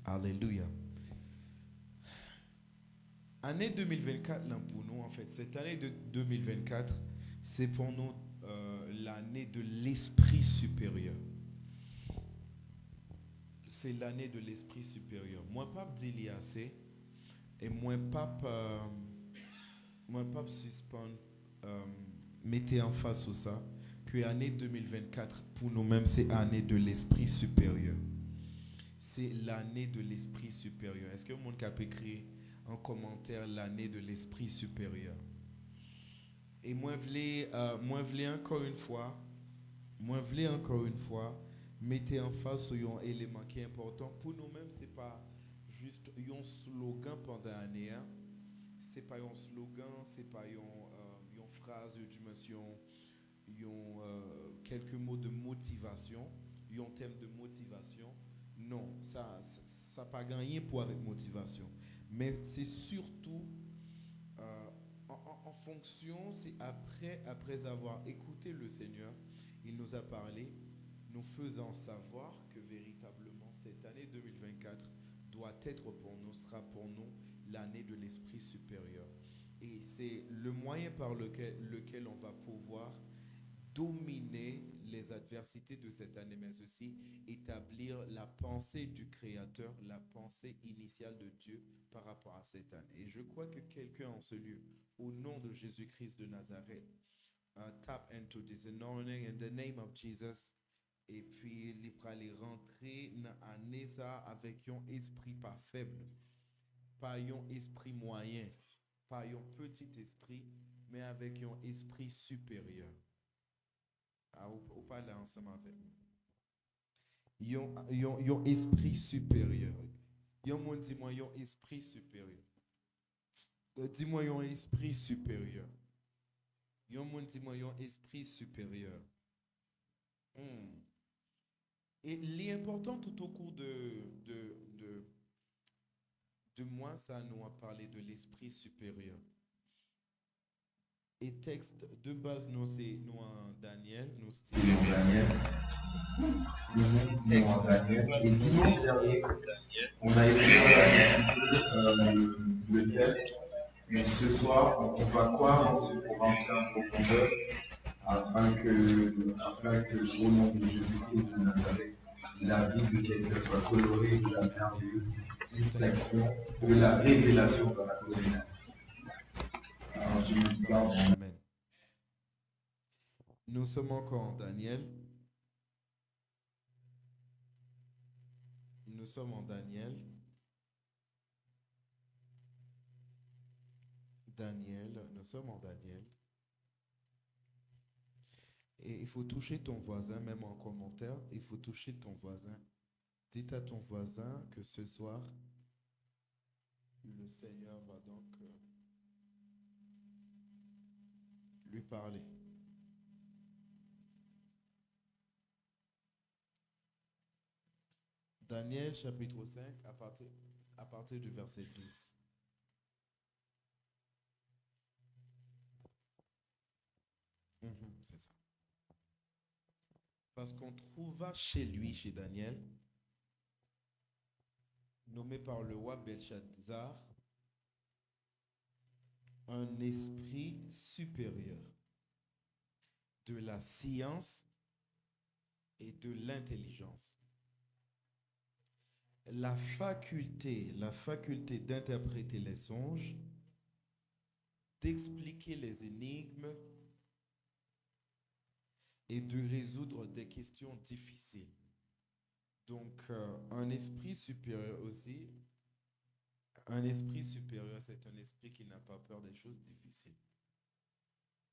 Alléluia. Année 2024, là, pour nous, en fait, cette année de 2024, c'est pour nous l'année de l'esprit supérieur. C'est l'année de l'esprit supérieur. Moi, pas dit y assez, et moi, pas suspendre, euh, mettez en face sur ça, que l'année 2024, pour nous-mêmes, c'est l'année de l'esprit supérieur. C'est l'année de l'esprit supérieur. Est-ce que le monde a écrit en commentaire l'année de l'esprit supérieur? Et moi, voulais encore une fois, mettez en face sur un élément qui est important. Pour nous-mêmes, c'est pas juste un slogan pendant l'année. Hein. C'est pas un slogan, c'est pas une phrase de dimension, quelques mots de motivation, un thème de motivation. Non, ça pas gagné pour avec motivation. Mais c'est surtout en fonction, c'est après avoir écouté le Seigneur, il nous a parlé, nous faisant savoir que véritablement cette année 2024 doit être pour nous, sera pour nous l'année de l'esprit supérieur. Et c'est le moyen par lequel on va pouvoir dominer les adversités de cette année, mais aussi établir la pensée du Créateur, la pensée initiale de Dieu par rapport à cette année. Et je crois que quelqu'un en ce lieu, au nom de Jésus-Christ de Nazareth, tap into this anointing in the name of Jesus. Et puis, il va aller rentrer dans l'année ça avec un esprit pas faible, pas un esprit moyen, pas un petit esprit, mais avec un esprit supérieur. Ah, ou parler ensemble avec moi. Yon esprit supérieur. Yon monde dis-moi yon esprit supérieur. Dis-moi yon esprit supérieur. Yon monde dis-moi yon esprit supérieur. Hmm. Et l'important tout au cours de moi, ça nous a parlé de l'esprit supérieur. Et texte de base, nous, c'est nous en Daniel. Nous, c'est Daniel. Nous en Daniel. Et dimanche dernier, on a écrit le thème. Mais ce soir, on va croire pour rentrer en profondeur afin que au nom de Jésus-Christ de Nazareth, la vie de quelqu'un soit colorée de la merveilleuse distinction de la révélation dans la connaissance. Alors, je me dis pas, Amen. Nous sommes encore en Daniel. Nous sommes en Daniel. Nous sommes en Daniel. Et il faut toucher ton voisin, même en commentaire, il faut toucher ton voisin. Dites à ton voisin que ce soir, le Seigneur va donc lui parler. Daniel chapitre 5 à partir du verset 12. C'est ça. Parce qu'on trouva chez lui, chez Daniel, nommé par le roi Belshazzar, un esprit supérieur de la science et de l'intelligence. La faculté d'interpréter les songes, d'expliquer les énigmes et de résoudre des questions difficiles. Donc, un esprit supérieur aussi, un esprit supérieur, c'est un esprit qui n'a pas peur des choses difficiles.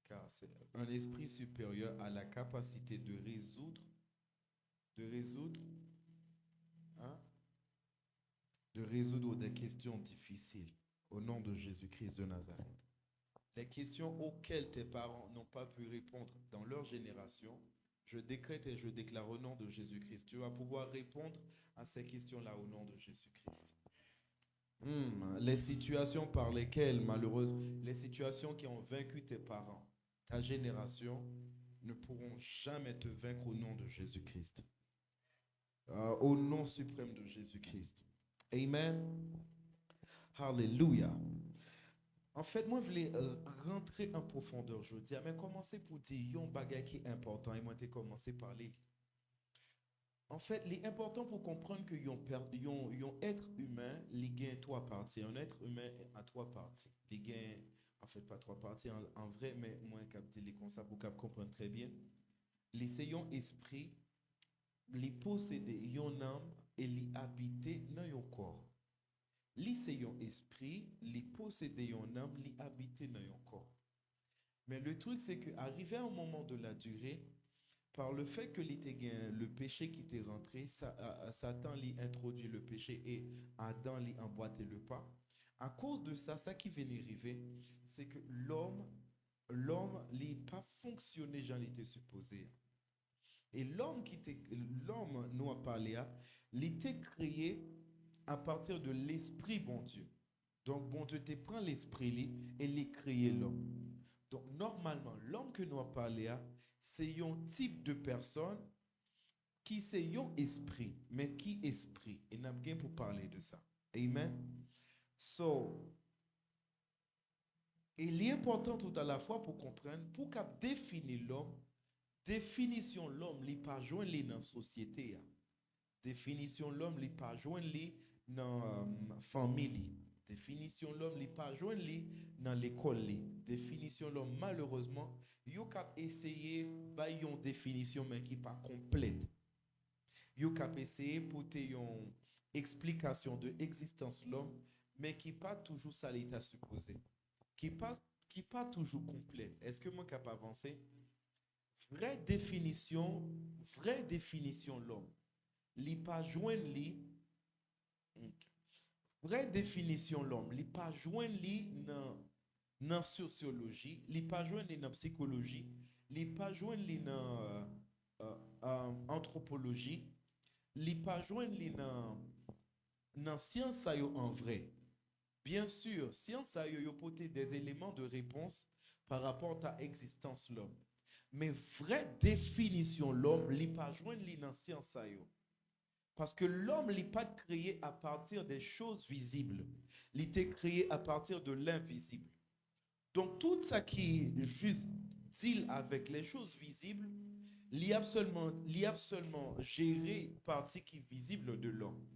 Car un esprit supérieur a la capacité de résoudre, hein, de résoudre des questions difficiles au nom de Jésus-Christ de Nazareth. Les questions auxquelles tes parents n'ont pas pu répondre dans leur génération, je décrète et je déclare au nom de Jésus-Christ. Tu vas pouvoir répondre à ces questions-là au nom de Jésus-Christ. Les situations par lesquelles, malheureusement, les situations qui ont vaincu tes parents, ta génération, ne pourront jamais te vaincre au nom de Jésus-Christ. Au nom suprême de Jésus-Christ. Amen. Hallelujah. En fait, moi, je voulais rentrer en profondeur aujourd'hui, mais commencer pour dire un bagage qui est important et moi, j'ai commencé par parler. En fait, il est important pour comprendre que yon être humain, il y a trois parties. Un être humain a trois parties. Il y a, en fait, pas trois parties en vrai, mais moi, je vais dire comme ça pour comprendre très bien. Les yon esprit, les posséder yon âme et les habiter dans yon corps. Li c'est yon esprit, li posséder yon âme, li habiter dans yon corps. Mais le truc, c'est que arrivé à un moment de la durée, par le fait que le péché qui était rentré, Satan lui introduit le péché et Adam lui emboîté le pas. À cause de ça, ça qui vient arriver, c'est que l'homme n'a pas fonctionné, j'en étais supposé. Et l'homme, nous a parlé, il était créé à partir de l'esprit, bon Dieu. Donc, bon Dieu te prend l'esprit et il créé l'homme. Donc, normalement, l'homme que nous a parlé, c'est un type de personne qui c'est un esprit, mais qui esprit. Et nous avons bien pour parler de ça. Amen. So, il est important tout à la fois pour comprendre, pour qu'on définisse l'homme, définition l'homme, il pas joindre dans la société. Définition l'homme, il pas joindre dans la famille. Définition l'homme, il pas joindre dans l'école. Définition l'homme, malheureusement, yo cap essayer ba yon définition mais qui pas complète. Yo cap essayer pour te yon explication de existence l'homme mais qui pas toujours ça l'état supposé. Qui pas toujours complet. Est-ce que moi cap avancer? Vraie définition l'homme. Li pas joindre li. Vraie définition l'homme, li pas joindre li dans sociologie, li pas joindre dans psychologie, li pas joindre li dans anthropologie, li pas joindre li dans science en vrai. Bien sûr, science a yo porté des éléments de réponse par rapport à l'existence de l'homme. Mais vraie définition l'homme, li pas joindre li dans science yo. Parce que l'homme n'est pas créé à partir des choses visibles. Il était créé à partir de l'invisible. Donc, tout ça qui est juste deal avec les choses visibles, il y a absolument géré partie qui est visible de l'homme.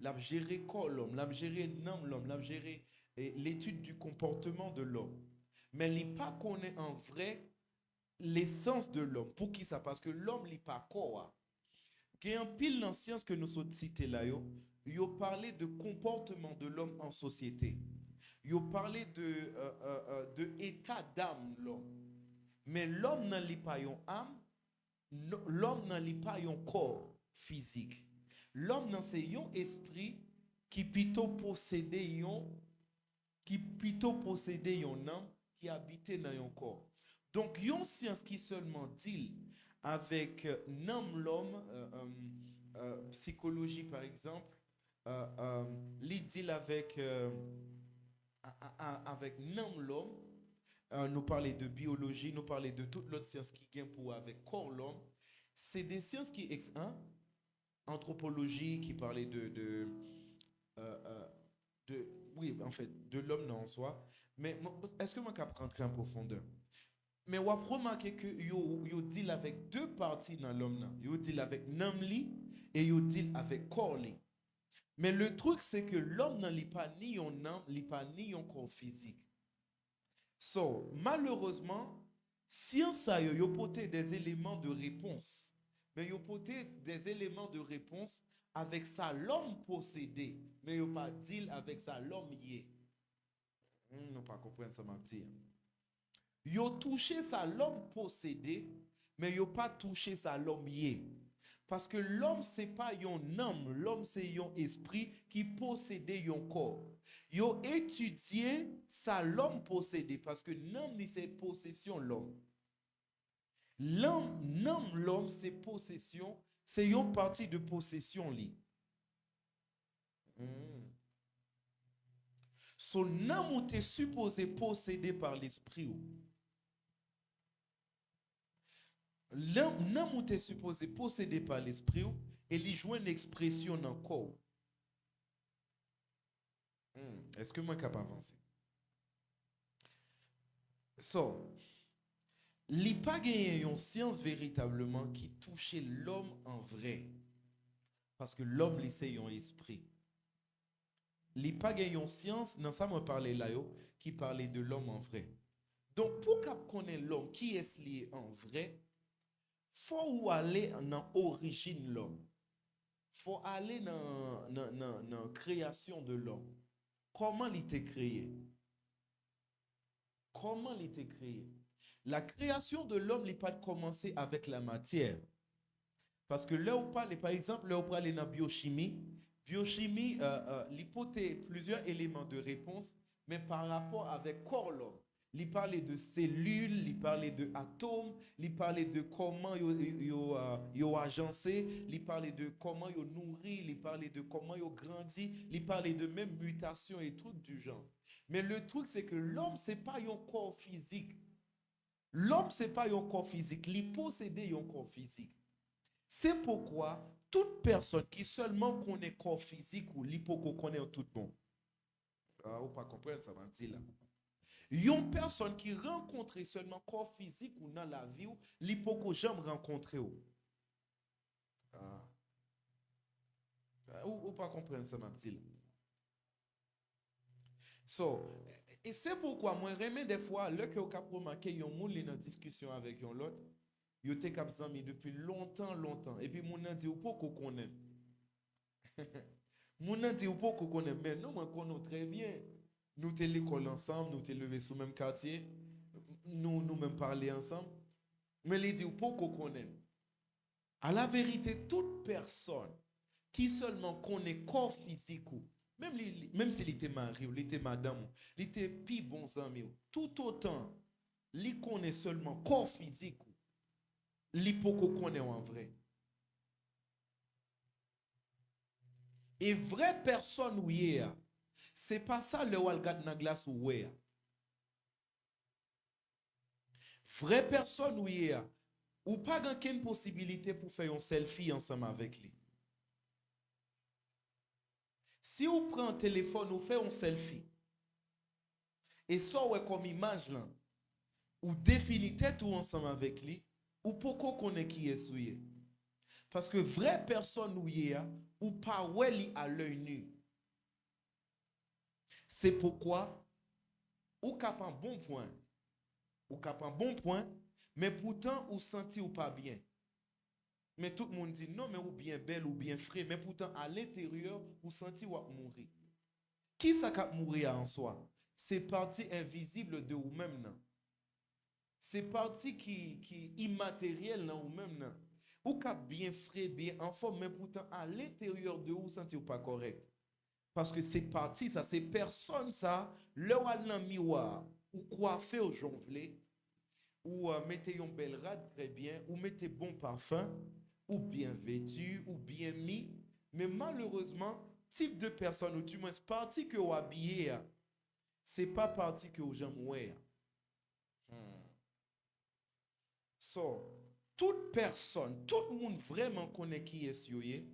L'a géré corps l'homme, l'a géré nom l'homme, l'a géré l'étude du comportement de l'homme. Mais il n'est pas connaît en vrai l'essence de l'homme. Pour qui ça? Parce que l'homme n'est pas corps. Il y a un pile dans la science que nous avons cité là, yo parlé de comportement de l'homme en société. Yo parlé de état d'âme l'homme. Mais l'homme n'a pas une âme, l'homme n'a pas un corps physique. L'homme n'a c'est un esprit qui plutôt possédait un âme qui habitait dans un corps. Donc, il y a une science qui seulement dit avec l'homme, psychologie par exemple, dit avec l'homme, nous parler de biologie, nous parler de toute l'autre science qui vient pour avec corps l'homme. C'est des sciences qui anthropologie qui parlait oui, en fait, de l'homme en soi. Mais est-ce que moi je peux rentrer en profondeur? Mais on a remarqué que yo deal avec deux parties dans l'homme. Yo deal avec l'âme et yo deal avec corps. Mais le truc, c'est que l'homme n'a pas ni un âme, n'a pas ni un corps physique. So, malheureusement, science a yo porté des éléments de réponse. Mais yo porté des éléments de réponse avec ça l'homme possédé. Mais yo pas deal avec ça l'homme yé. Non pas comprendre ça m'a dit. Yo touché ça l'homme possédé, mais yo pas touché ça l'homme yé. Parce que l'homme c'est pas un âme, l'homme c'est un esprit qui possède un corps. Yo étudié ça l'homme possédé parce que l'homme c'est possession l'homme. L'homme c'est possession, c'est une partie de possession li. Son âme est supposé posséder par l'esprit. L'homme est supposé posséder par l'esprit et il joue une expression dans le corps. Est-ce que moi capable d'avancer? So, li pa genyen yon science véritablement qui touchait l'homme en vrai. Parce que l'homme li c'est yon esprit. Li pa genyen yon science, nan sa m'a parlé là yo, qui parlait de l'homme en vrai. Donc, pour qu'on connaisse l'homme qui est lié en vrai, faut ou aller dans l'origine de l'homme. Faut aller dans la création de l'homme. Comment il était créé? Comment il était créé? La création de l'homme n'est pas commencé avec la matière. Parce que là où parle, par exemple, là où parle dans la biochimie, l'hypothèse, plusieurs éléments de réponse, mais par rapport avec corps l'homme. Il parlait de cellules, il parlait de atomes, il parlait de comment yo agencé, il parlait de comment yo nourri, il parlait de comment yo grandi, il parlait de même mutation et trucs du genre. Mais le truc c'est que l'homme c'est pas un corps physique. L'homme c'est pas un corps physique, il possède un corps physique. C'est pourquoi toute personne qui seulement connaît corps physique ou l'hypoco connaît tout bon. Ou pas comprendre ça va dire là. Une personne qui rencontre seulement corps physique ou dans la vie, l'hypoco jamais rencontré ou. Ou pas comprendre ça m'a dit là. So, et c'est pourquoi moi remets des fois le que au cap remarquer yon moun li dans discussion avec yon l'autre, yo te kap zami depuis longtemps et puis moun nan dit ou pas qu'on connaît. Moun nan dit ou pas qu'on connaît mais non moi connais très bien. Nous te l'école ensemble, nous te levé sous même quartier, nous même parler ensemble. Mais il dit ou pas qu'on connaît. À la vérité toute personne qui seulement connaît corps physique ou même s'il était mari ou il était madame, il était pi bon ami, tout autant, il connaît seulement corps physique, il peut connaît en vrai. Et vraie personne ou yé, c'est pas ça le walgat na glace ou wé. Vraie personne ou yé, ou pas aucune possibilité pour faire un selfie ensemble avec lui. Si vous prenez un téléphone, vous faites un selfie, et ça, ouais, comme image là, ou définissez tout ensemble avec lui, ou pourquoi connaît qui est souillé. Parce que vraie personne ou y a, ou pas ouais à l'œil nu. C'est pourquoi, ou cap un bon point, mais pourtant, ou senti ou pas bien. Mais tout le monde dit non, mais ou bien belle ou bien frais, mais pourtant à l'intérieur, ou senti ou mourir. Qui ça cap mourir en soi? C'est partie invisible de vous-même. C'est partie qui immatérielle dans vous-même. Ou cap bien frais, bien en forme, mais pourtant à l'intérieur de vous, senti ou pas correct. Parce que c'est parti, ça, c'est personne, ça, leur à dans miroir, ou coiffer au jonglé, ou mettez une belle rade très bien, ou mettez bon parfum, ou bien vêtu, ou bien mis. Mais malheureusement, type de personne, ou du moins, parti que vous habillez, c'est pas parti que vous jamais. So, toute personne, tout le monde vraiment connaît qui est Yoye.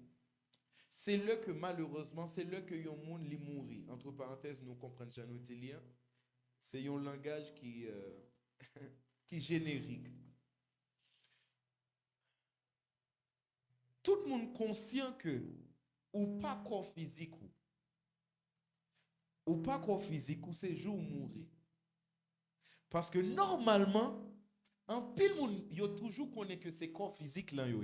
C'est là que malheureusement, c'est là que yon monde li mouri. Entre parenthèses, nous comprenons Janoutilien. C'est un langage qui qui générique. Tout le monde conscient que ou pas corps physique ou pas corps physique ou c'est jour mourir. Parce que normalement, en pile monde yo toujours connaît que c'est corps physique là yo.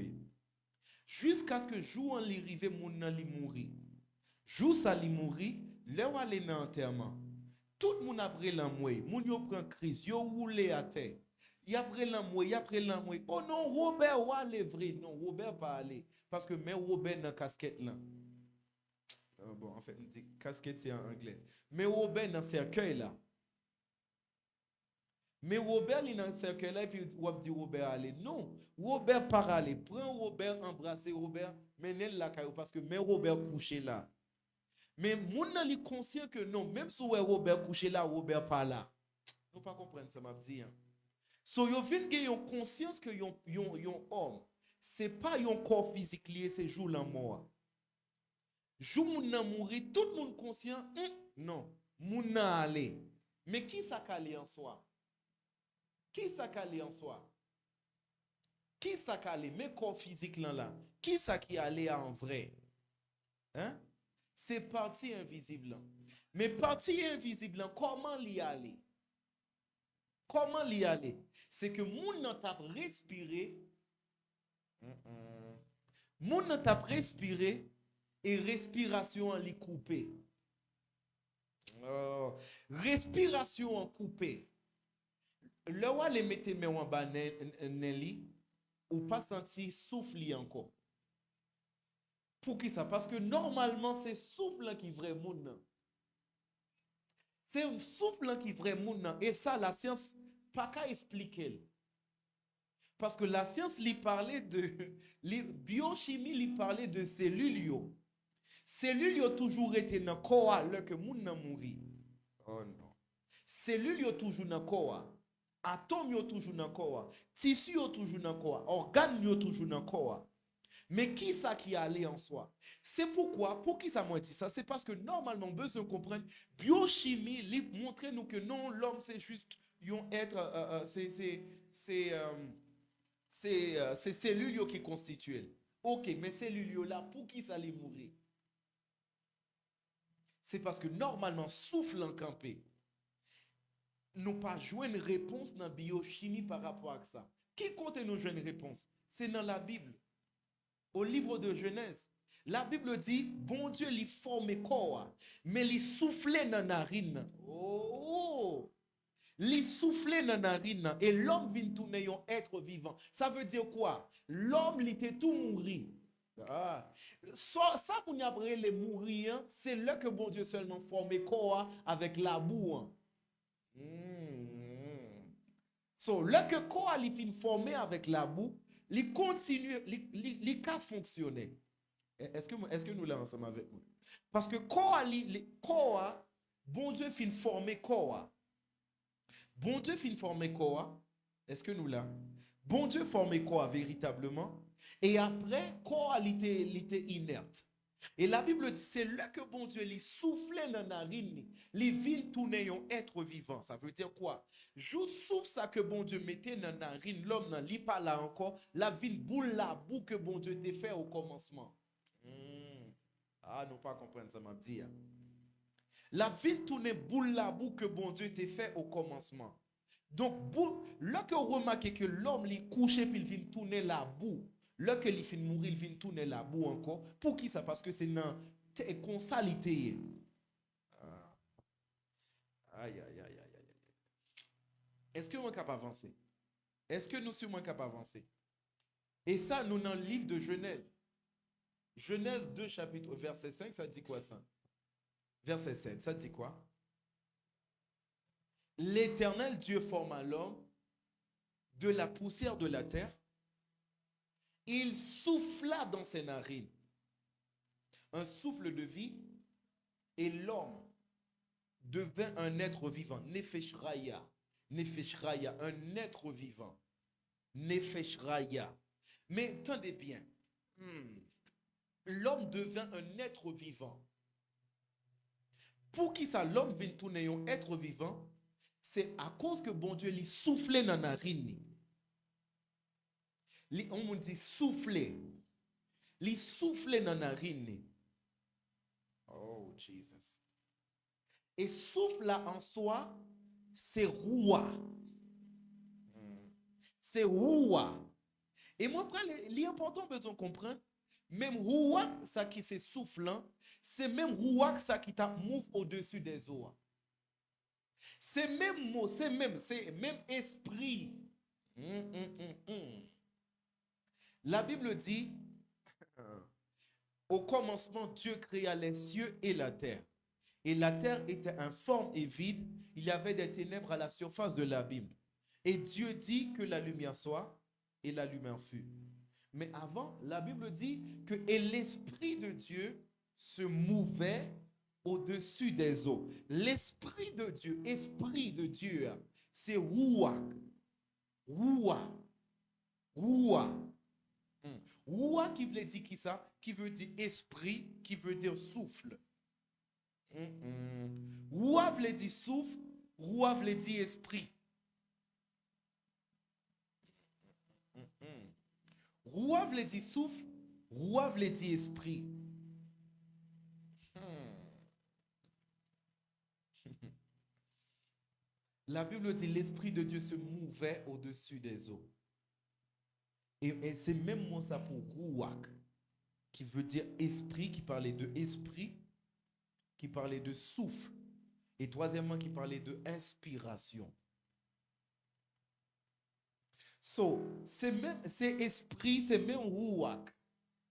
Jusqu'à ce que jour en li rive moun nan li mourir. Jour ça li mourir, là où aller dans enterrement. Tout le monde après l'amoué, moun yo prend crise, yo roulé à terre. Y après l'amoué, oh non, Robert ou aller vrai, non, Robert pas aller parce que mais Robert dans casquette là. Bon, en fait, on dit casquette c'est en anglais. Mais Robert dans cercueil là. Mais Robert il dans le cercueil là et puis ou dit Robert aller. Non, Robert pas aller. Prends Robert, embrasser Robert, menez la caillou parce que mais Robert couché là. Mais moun nan li conscient que non, même si Robert couché là, Robert pas là. Nous pas comprendre ça m'a dit. So yo vinn gen yon conscience que yon homme, c'est pas yon corps physique lié c'est jour la mort. Jou moun nan mouri, tout le monde conscient, non, moun nan aller. Mais qui ça calé en soi? Qui ça calé en soi? Qui ça calé? Mais corps physique là, qui ça qui allait en vrai? Hein? C'est partie invisible. Mais partie invisible, comment l'y aller? Comment l'y aller? C'est que moun nan tap respiré, moun nan tap respiré, et respiration en li coupé. Respiration en coupé. Le wa le mette men wan ba nen li, ou pas senti souffle encore. Pour qui ça? Parce que normalement, c'est souffle qui vrai moun nan. C'est un souffle qui vrai moun nan. Et ça, la science pas qu'à expliquer. Parce que la science lui parlait de biochimie, lui parlait de cellules yo. Cellules yo toujours été dans corps là que moun nan mouri. Oh non. Cellules yo toujours dans corps. Atomes yo toujours dans corps. Tissu yo toujours dans corps. Organes yo toujours dans corps. Mais qui ça qui allait en soi? C'est pourquoi, pour qui ça m'a dit ça? C'est parce que normalement, on besoin de comprendre, biochimie, montrer nous que non, l'homme c'est juste un être, c'est cellules qui constituent. Ok, mais cellules là, pour qui ça allait mourir? C'est parce que normalement, souffle en campé. Nous pas joué une réponse dans la biochimie par rapport à ça. Qui compte nous jouer une réponse? C'est dans la Bible. Au livre de Genèse, la Bible dit, bon Dieu lui formé corps, mais lui soufflait dans la narine. Oh! Lui soufflait dans la narine et l'homme vient tourner un être vivant. Ça veut dire quoi? L'homme il était tout mouru. Ah. Ça pour nous après les mourir, c'est là que bon Dieu seulement formé corps avec la boue. So, là que corps il fin formé avec la boue, il continue, il peut fonctionner. Est-ce que nous l'avons ensemble avec nous? Parce que corps, bon Dieu fin formé corps. Bon Dieu fin formé corps. Est-ce que nous l'avons? Bon Dieu formé corps véritablement. Et après, corps il était inerte. Et la Bible dit, c'est là que bon Dieu lui soufflait dans la narine, lui vient tourner un être vivant. Ça veut dire quoi? Je souffle ça que bon Dieu mettait dans la narine, l'homme n'en lit pas là encore, la ville boule la boue que bon Dieu t'a fait au commencement. Ah, non pas comprendre ça m'a dit. La ville tourne boule la boue que bon Dieu t'a fait au commencement. Donc, là que vous remarquez que l'homme lui couché puis il vient tourner la boue, là que il fin mourir, il vient tourner la boue encore. Pour qui ça? Parce que c'est dans consalité. Aïe, aïe, aïe, aïe, aïe. Est-ce que nous sommes capables d'avancer? Est-ce que nous sommes capables d'avancer? Et ça, nous dans le livre de Genèse. Genèse 2, chapitre, verset 5, ça dit quoi ça? Verset 7, ça dit quoi? L'Éternel Dieu forma l'homme de la poussière de la terre. Il souffla dans ses narines un souffle de vie et l'homme devint un être vivant. Nefesh Raya. Nefesh Raya, un être vivant. Nefesh Raya. Mais attendez bien. L'homme devint un être vivant. Pour qui ça, l'homme vient tourner un être vivant? C'est à cause que bon Dieu lui soufflait dans la narine. On me dit souffler. Li souffler dans la narine. Oh, Jesus. Et souffle là en soi, c'est roua. C'est roua. Et moi, l'important besoin de comprendre, même roua, ça qui c'est soufflant, c'est même roua ça qui t'a move au-dessus des eaux. C'est même mot, c'est même esprit. La Bible dit, au commencement, Dieu créa les cieux et la terre. Et la terre était informe et vide. Il y avait des ténèbres à la surface de l'abîme. Et Dieu dit que la lumière soit, et la lumière fut. Mais avant, la Bible dit que et l'Esprit de Dieu se mouvait au-dessus des eaux. L'Esprit de Dieu, c'est Ruach. Ruach. Ruach. Roua qui veut dire qui ça? Qui veut dire esprit, qui veut dire souffle. Roua veut dire souffle, roua veut dire esprit. Roua veut dire souffle, roua veut dire esprit. La Bible dit l'Esprit de Dieu se mouvait au-dessus des eaux. Et c'est même mot ça pour Rouak, qui veut dire esprit, qui parlait de esprit, qui parlait de souffle. Et troisièmement, qui parlait de inspiration. So, c'est esprit, c'est même Rouak.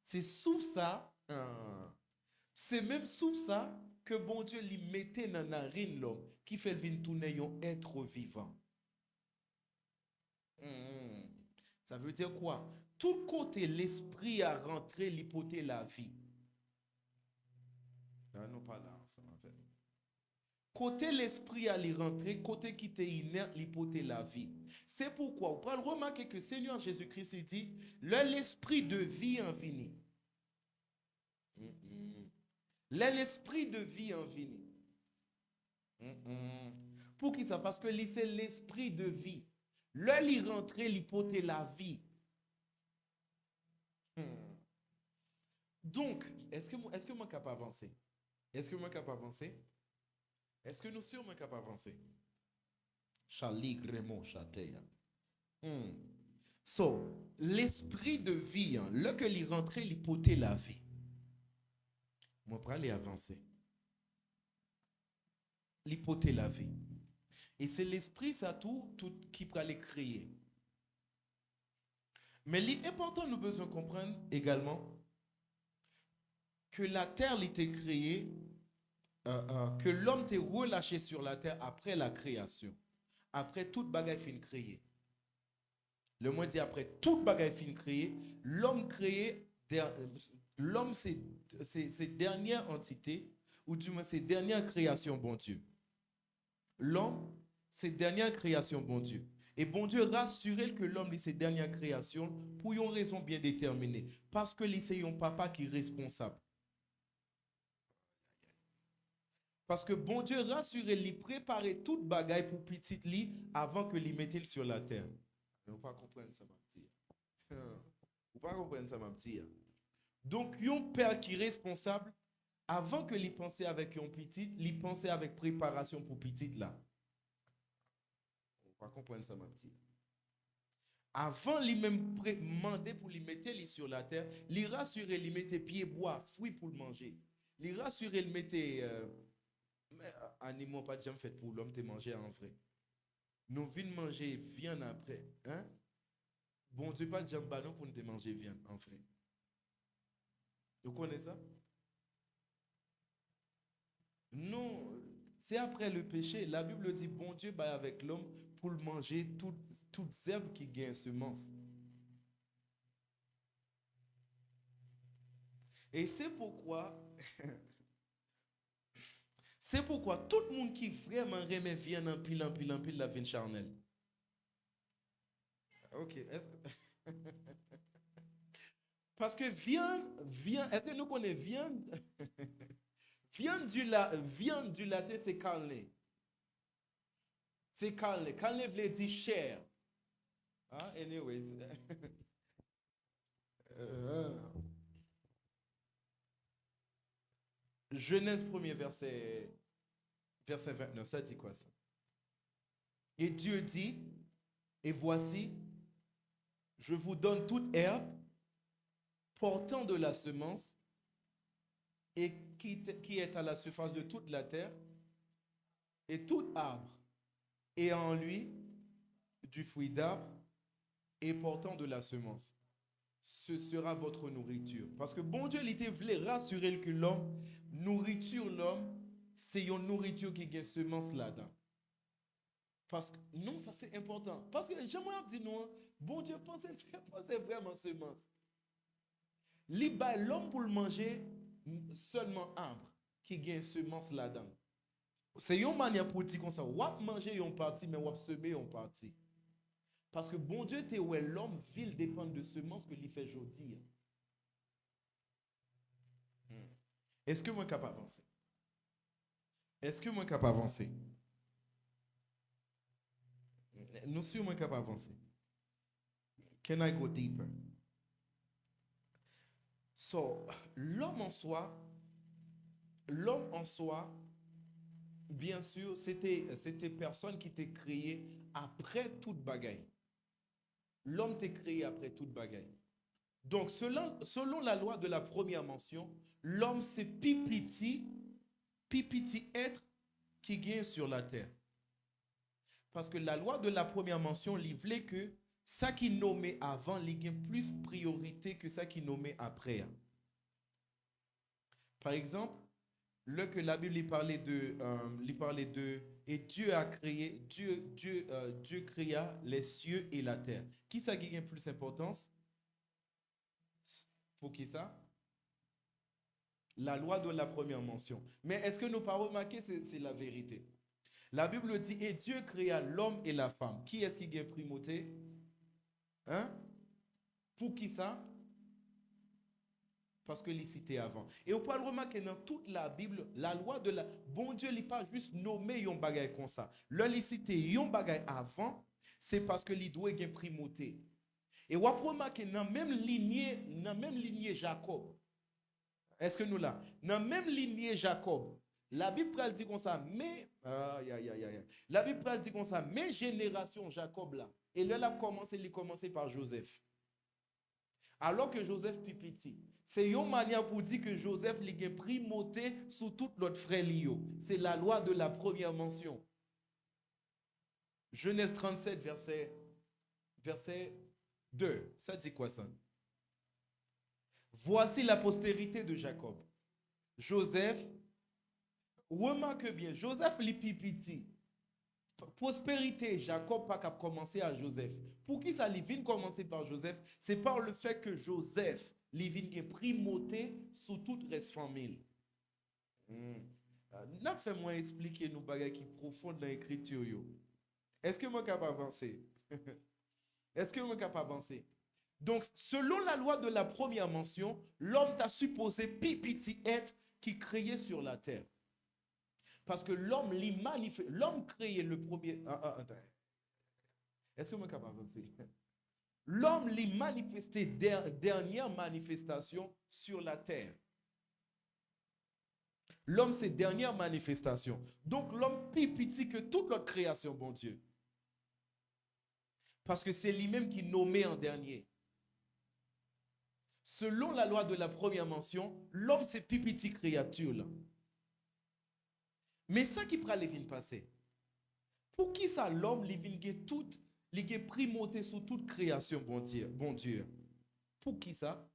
C'est sous ça, c'est même sous ça que bon Dieu lui mettait dans la narine l'homme, qui fait venir tourner un être vivant. Ça veut dire quoi? Tout côté l'esprit a rentré l'hypothèse la vie. Là, non pas là, ça m'a fait. Côté l'esprit a rentré, côté qui était inerte l'hypothèse la vie. C'est pourquoi, vous pouvez remarquer que Seigneur Jésus-Christ dit, l'esprit de vie infini. L'esprit de vie infini. Pour qui ça? Parce que c'est l'esprit de vie. L'y rentrer l'hypothèse la vie. Donc, est-ce que moi capable d'avancer? Est-ce que moi capable d'avancer? Est-ce que nous sommes capables d'avancer? Charlie Grémont Châteil. So, l'esprit de vie, là que l'y rentrer l'hypothèse la vie. Moi, pour aller avancer. L'hypothèse la vie. Et c'est l'esprit, ça tout qui peut aller créer. Mais l'important, nous devons comprendre également que la terre était créée, que l'homme était relâché sur la terre après la création. Après toute bagaille fin créée. Le mot dit après toute bagaille fin créée, l'homme créé, l'homme c'est dernière entité, ou du moins c'est dernière création, bon Dieu. L'homme, c'est dernière création, bon Dieu. Et bon Dieu rassurait que l'homme, c'est dernière création pour une raison bien déterminée. Parce que c'est un papa qui est responsable. Parce que bon Dieu rassurait, il préparait toute bagaille pour petit lit avant que il mette sur la terre. Vous ne pas comprendre ça, ma petite. Vous ne pas comprendre ça, ma petite. Donc, un père qui est responsable, avant que il pensait avec un petit, il pensait avec préparation pour petit là. Vous ne pas comprendre ça, ma petite. Avant, il même demandé pour lui mettre sur la terre, il rassurait, il mettait pied bois, fruits pour le manger. Il rassurait, il mettait animaux pas déjà fait pour l'homme te manger en vrai. Nous venons manger viande après, hein? Bon Dieu pas déjà ballon pour nous te manger viande en vrai. Vous connaissez ça? Non, c'est après le péché. La Bible dit bon Dieu va avec l'homme pour manger toutes herbes qui gagnent semence. Et c'est pourquoi tout le monde qui vraiment remet viande en pile la viande charnelle. Ok. Parce que viande, est-ce que nous connaissons viande? Viande du latin, c'est carne. C'est carne. Carne veut dire chair. Ah, anyways. Genèse 1er verset 29, ça dit quoi ça? Et Dieu dit, et voici, je vous donne toute herbe portant de la semence et qui est à la surface de toute la terre, et tout arbre, et en lui du fruit d'arbre et portant de la semence. Ce sera votre nourriture. Parce que bon Dieu, il voulait rassurer que l'homme, nourriture l'homme, c'est une nourriture qui a semence là-dedans. Parce que, non, ça c'est important. Parce que j'aimerais dire, non, bon Dieu, pensez vraiment semence. L'homme pour le manger, seulement arbre qui gagne semence là-dedans. C'est une manière pour dire comme ça, ou manger une partie, mais ou semer une partie. Parce que bon Dieu, t'es où l'homme, ville dépend de semence que l'il fait aujourd'hui. Est-ce que moi capable d'avancer? Est-ce que moi capable d'avancer? Nous sommes moins capables d'avancer. Can I go deeper? So, l'homme en soi, bien sûr, c'était personne qui t'est créé après toute bagaille. L'homme t'est créé après toute bagaille. Donc, selon la loi de la première mention, l'homme c'est pipiti être qui gagne sur la terre. Parce que la loi de la première mention livrait que ça qui nommait avant, il y a plus priorité que ça qui nommait après. Par exemple, là que la Bible il parlait de et Dieu a créé, Dieu créa les cieux et la terre. Qui ça qui a plus d'importance? Pour qui ça? La loi de la première mention. Mais est-ce que nous pas remarqué c'est la vérité? La Bible dit et Dieu créa l'homme et la femme. Qui est-ce qui a primauté? Hein? Pour qui ça? Parce que les cité avant. Et on peut le remarquer dans toute la Bible, la loi de la... Bon Dieu n'est pas juste nommé yon bagay comme ça. Le li cité yon bagay avant, c'est parce que li doit gen primauté. Et on peut remarquer dans même lignée Jacob. Est-ce que nous là? Dans même lignée Jacob, la Bible dit comme ça, mais... La Bible dit comme ça, mais génération Jacob là. Et là, il a commencé par Joseph. Alors que Joseph Pipiti, c'est une manière pour dire que Joseph est primauté sur tout l'autre frère Lio. C'est la loi de la première mention. Genèse 37, verset 2. Ça dit quoi ça? Voici la postérité de Jacob. Joseph, remarque bien, Joseph li Pipiti. Prospérité, Jacob pas qu'à commencer à Joseph. Pour qui ça vient commencer par Joseph? C'est par le fait que Joseph vient primauté sous toute reste famille. N'a fait moi expliquer nous bagages qui profond dans l'écriture. Est-ce que moi capable avancer? Est-ce que moi capable avancer? Donc, selon la loi de la première mention, l'homme t'a supposé pipiti être qui créait sur la terre. Parce que l'homme créé le premier. Est-ce que moi capable d'avancer? L'homme l'y manifesté dernière manifestation sur la terre. L'homme, c'est dernière manifestation. Donc, l'homme plus petit que toute notre création, bon Dieu. Parce que c'est lui-même qui nommé en dernier. Selon la loi de la première mention, l'homme, c'est plus petit créature là. Mais ça qui prend les vignes passer. Pour qui ça l'homme, les vignes toutes, les primauté sur toute création, bon Dieu. Pour qui ça?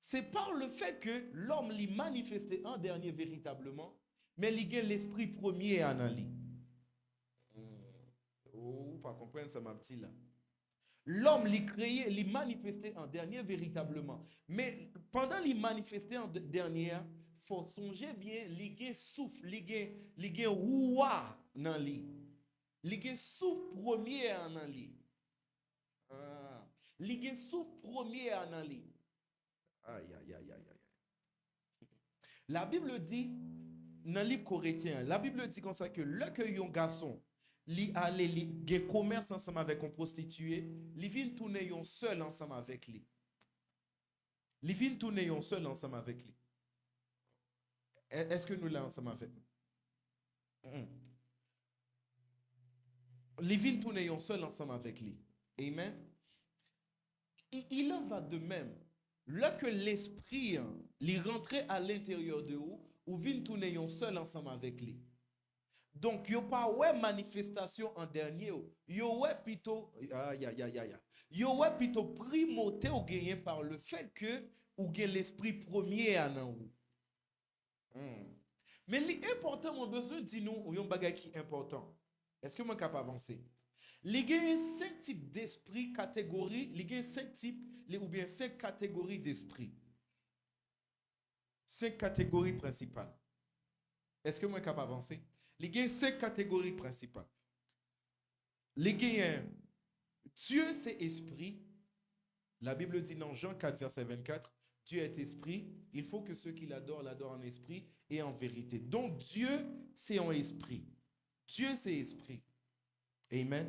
C'est par le fait que l'homme l'y manifesté en dernier véritablement, mais il a l'esprit premier en lui. Oh, pas comprendre ça, ma petite là. L'homme l'y créé, l'y manifesté en dernier véritablement. Mais pendant l'y manifesté en dernière, faut songer bien, l'y a souffle, l'y a roi dans lui. L'y a souffle premier en lui. L'y a souffle premier en lui. Aïe, aïe, aïe, aïe, aïe. La Bible dit, dans le livre Corinthiens, la Bible dit comme ça que un garçon, li commerce ensemble avec un prostitué, li vient tourner seul ensemble avec lui. Li vient tourner seul ensemble avec lui. Est-ce que nous l'avons ensemble avec nous? Li vient tourner seul ensemble avec lui. Amen. Il en va de même. Là que l'esprit lui rentrait à l'intérieur de vous, ou vient tourner seul ensemble avec lui. Donc, il n'y a pas de manifestation en dernier. Il y a plutôt primauté ou gagné par le fait que ou gagne l'esprit premier en vous. Mais l'important, mon besoin dit nous, ou un bagage qui est important. Est-ce que moi capable d'avancer? Il y a 5 types d'esprit, catégories, il y a 5 types, ou bien 5 catégories d'esprit. 5 catégories principales. Est-ce que moi capable d'avancer? Il y a 5 catégories principales. Il y a Dieu c'est esprit. La Bible dit dans Jean 4, verset 24, Dieu est esprit. Il faut que ceux qui l'adorent, l'adorent en esprit et en vérité. Donc Dieu, c'est en esprit. Dieu, c'est esprit. Amen.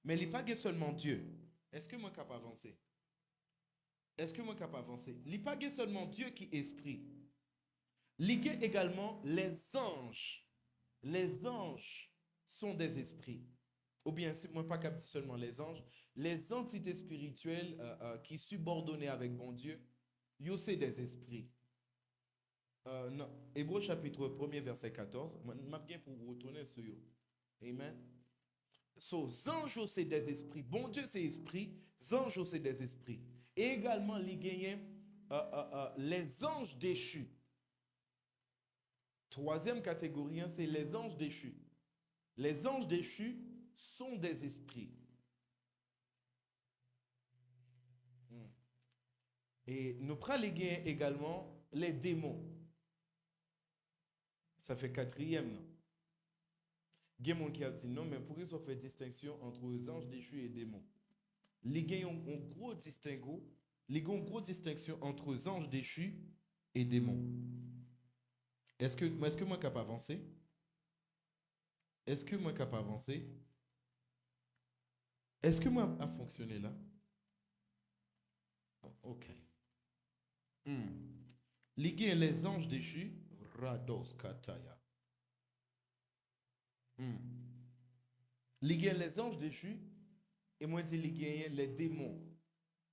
Mais il n'est pas que seulement Dieu. Est-ce que moi capable d'avancer? Est-ce que moi capable d'avancer? Il n'est pas que seulement Dieu qui est esprit. Il y a également les anges. Les anges sont des esprits. Ou bien, si moi pas capable seulement les anges, les entités spirituelles qui subordonnées avec bon Dieu, ils sont des esprits. Non. Hébreux chapitre 1er verset 14, je bien pour vous retourner sur eux. Amen. So, anges c'est des esprits. Bon Dieu c'est esprit, anges c'est des esprits. Et également, il y a les anges déchus. Troisième catégorie, c'est les anges déchus. Les anges déchus sont des esprits. Et nous prenons également les démons. Ça fait quatrième, non? Il y a des gens qui ont dit non, mais pour qu'ils on fait distinction entre les anges déchus et démons. Il y a une grosse distinction entre les anges déchus et démons. Est-ce que moi je suis capable d'avancer? Est-ce que moi je suis capable d'avancer? Est-ce que moi a fonctionné là? Ok. Il y a les anges déchus, Rados Kataya. Il y a les anges déchus, et moi je dis il y a les démons.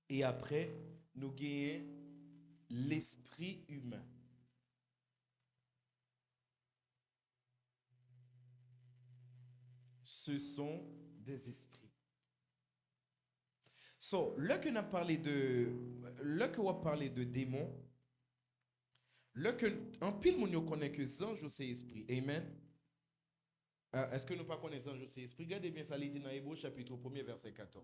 Et après, nous gagnons l'esprit humain. Ce sont des esprits. So, là que on a parlé de démons, là que en pile moun yo connaît que ange c'est esprit. Amen. Est-ce que nous pas connaissons ange c'est esprit? Regardez bien ça, il dit dans Hébreux chapitre 1er verset 14.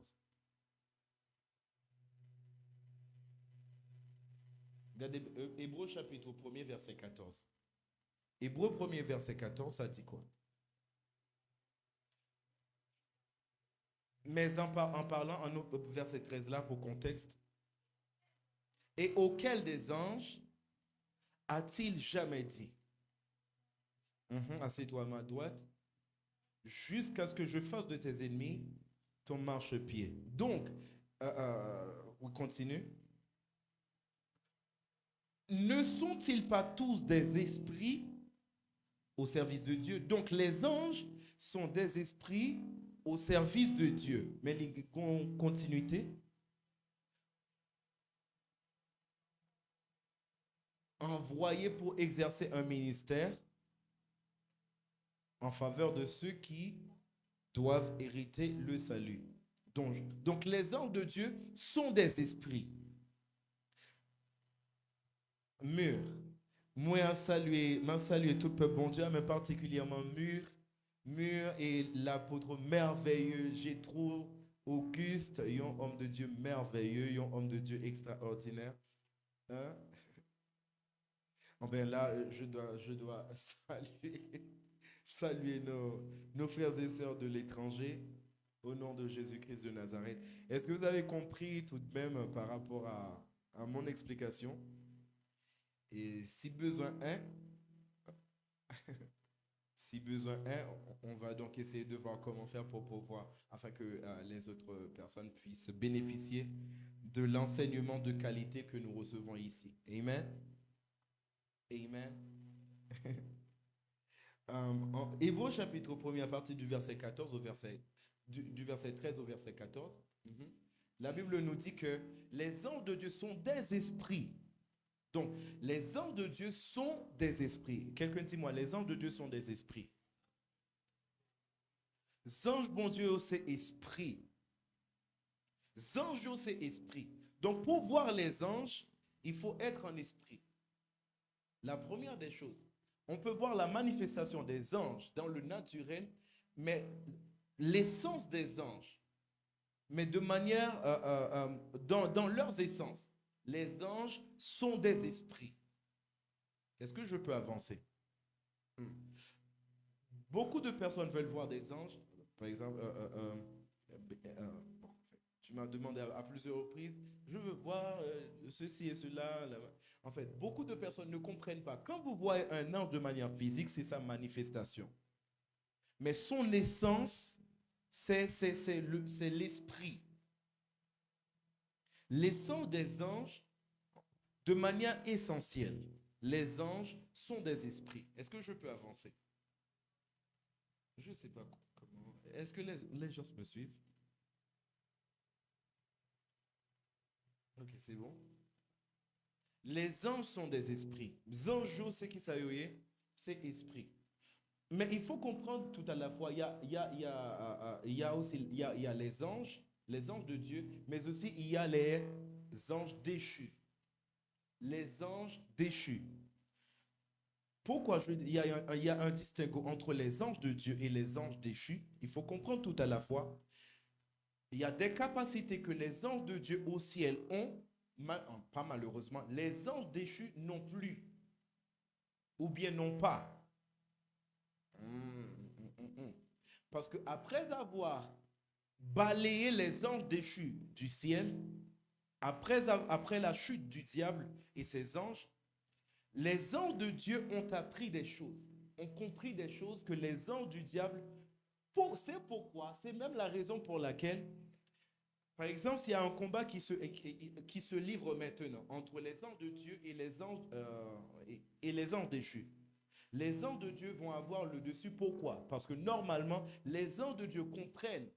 Regardez Hébreux chapitre 1er verset 14. Hébreux 1er verset 14, ça dit quoi? Mais en parlant, en verset 13 là, pour contexte, et auquel des anges a-t-il jamais dit, assieds-toi à ma droite, jusqu'à ce que je fasse de tes ennemis ton marchepied. Donc, on continue. Ne sont-ils pas tous des esprits au service de Dieu? Donc, les anges sont des esprits au service de Dieu. Mais les continuité. Envoyés pour exercer un ministère en faveur de ceux qui doivent hériter le salut. Donc les anges de Dieu sont des esprits. Mûrs. Moi, saluer tout le peuple bon Dieu, mais particulièrement Mûr et l'apôtre merveilleux, Jétro, Auguste, un homme de Dieu merveilleux, un homme de Dieu extraordinaire. Hein? Oh ben là, je dois saluer nos frères et sœurs de l'étranger au nom de Jésus-Christ de Nazareth. Est-ce que vous avez compris tout de même par rapport à mon explication? Et si besoin est, on va donc essayer de voir comment faire pour pouvoir, afin que les autres personnes puissent bénéficier de l'enseignement de qualité que nous recevons ici. Amen. Amen. En Hébreux chapitre 1er, à partir du verset 14 au verset, du verset 13 au verset 14, la Bible nous dit que les anges de Dieu sont des esprits. Donc, les anges de Dieu sont des esprits. Quelqu'un dit moi, les anges de Dieu sont des esprits. Ange, bon Dieu, c'est esprit. Ange, c'est esprit. Donc, pour voir les anges, il faut être en esprit. La première des choses, on peut voir la manifestation des anges dans le naturel, mais l'essence des anges, mais de manière, dans leurs essences, les anges sont des esprits. Est-ce que je peux avancer? Beaucoup de personnes veulent voir des anges. Par exemple, Tu m'as demandé à plusieurs reprises, je veux voir ceci et cela. En fait, beaucoup de personnes ne comprennent pas. Quand vous voyez un ange de manière physique, c'est sa manifestation. Mais son essence, c'est l'esprit. L'essence des anges, de manière essentielle, les anges sont des esprits. Est-ce que je peux avancer? Je ne sais pas comment. Est-ce que les gens me suivent? Ok, c'est bon. Les anges sont des esprits. Zanjo, c'est qui ça y est? C'est esprit. Mais il faut comprendre tout à la fois, il y a aussi il y a les anges de Dieu, mais aussi il y a les anges déchus. Les anges déchus. Pourquoi il y a un distinguo entre les anges de Dieu et les anges déchus? Il faut comprendre tout à la fois. Il y a des capacités que les anges de Dieu au ciel ont, pas malheureusement, les anges déchus n'ont plus, ou bien n'ont pas. Parce que après avoir balayé les anges déchus du ciel, après la chute du diable et ses anges, les anges de Dieu ont appris des choses, ont compris des choses que les anges du diable, c'est pourquoi, c'est même la raison pour laquelle, par exemple, s'il y a un combat qui se livre maintenant entre les anges de Dieu et les anges déchus, les anges de Dieu vont avoir le dessus. Pourquoi? Parce que normalement, les anges de Dieu comprennent,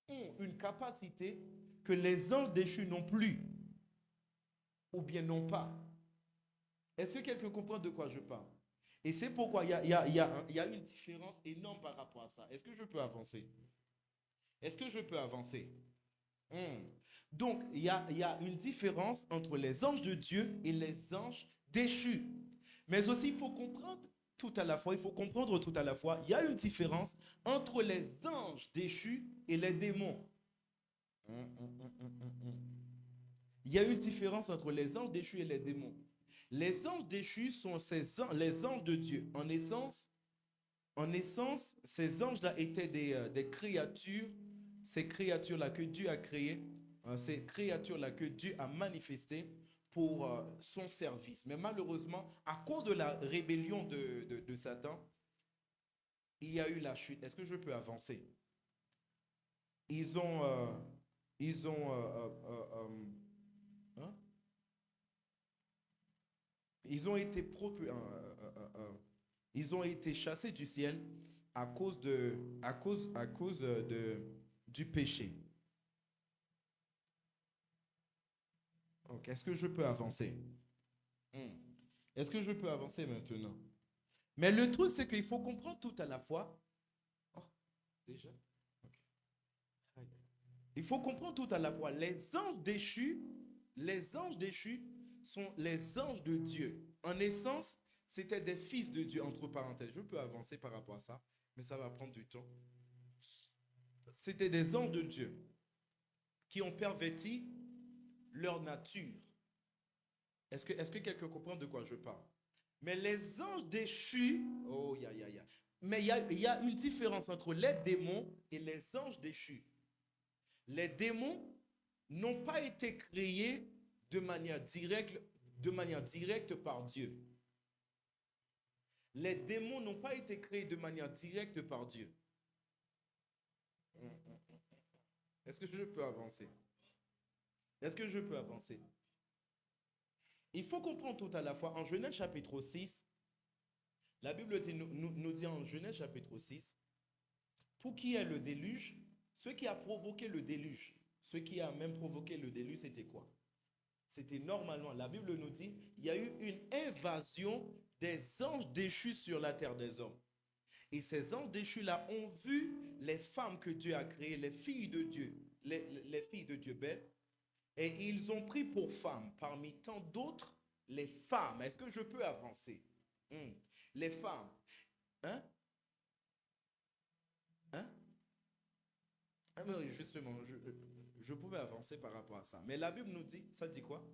ont une capacité que les anges déchus n'ont plus, ou bien n'ont pas. Est-ce que quelqu'un comprend de quoi je parle? Et c'est pourquoi il y a une différence énorme par rapport à ça. Est-ce que je peux avancer? Est-ce que je peux avancer? Donc, il y a une différence entre les anges de Dieu et les anges déchus. Mais aussi, il faut comprendre tout à la fois, il y a une différence entre les anges déchus et les démons. Il y a une différence entre les anges déchus et les démons. Les anges déchus sont les anges de Dieu. En essence, ces anges-là étaient des créatures, ces créatures-là que Dieu a créées, ces créatures-là que Dieu a manifestées pour son service. Mais malheureusement, à cause de la rébellion de Satan, il y a eu la chute. Est-ce que je peux avancer? Ils ont... hein? Ils ont été ils ont été chassés du ciel à cause du péché. Donc, est-ce que je peux avancer? Est-ce que je peux avancer maintenant? Mais le truc, c'est qu'il faut comprendre tout à la fois. Oh, déjà? Ok. Il faut comprendre tout à la fois. Les anges déchus sont les anges de Dieu. En essence, c'était des fils de Dieu, entre parenthèses. Je peux avancer par rapport à ça, mais ça va prendre du temps. C'était des anges de Dieu qui ont perverti leur nature. Est-ce que quelqu'un comprend de quoi je parle? Mais les anges déchus, oh, mais il y a une différence entre les démons et les anges déchus. Les démons n'ont pas été créés de manière directe par Dieu. Les démons n'ont pas été créés de manière directe par Dieu. Est-ce que je peux avancer? Est-ce que je peux avancer? Il faut comprendre tout à la fois en Genèse chapitre 6, la Bible nous dit en Genèse chapitre 6, pour qui est le déluge, ce qui a provoqué le déluge, ce qui a même provoqué le déluge, c'était quoi? C'était normalement, la Bible nous dit, il y a eu une invasion des anges déchus sur la terre des hommes. Et ces anges déchus-là ont vu les femmes que Dieu a créées, les filles de Dieu, les filles de Dieu belles, et ils ont pris pour femmes, parmi tant d'autres, les femmes. Est-ce que je peux avancer? Les femmes. Hein? Hein? Ah, mais justement, je pouvais avancer par rapport à ça. Mais la Bible nous dit, ça dit quoi?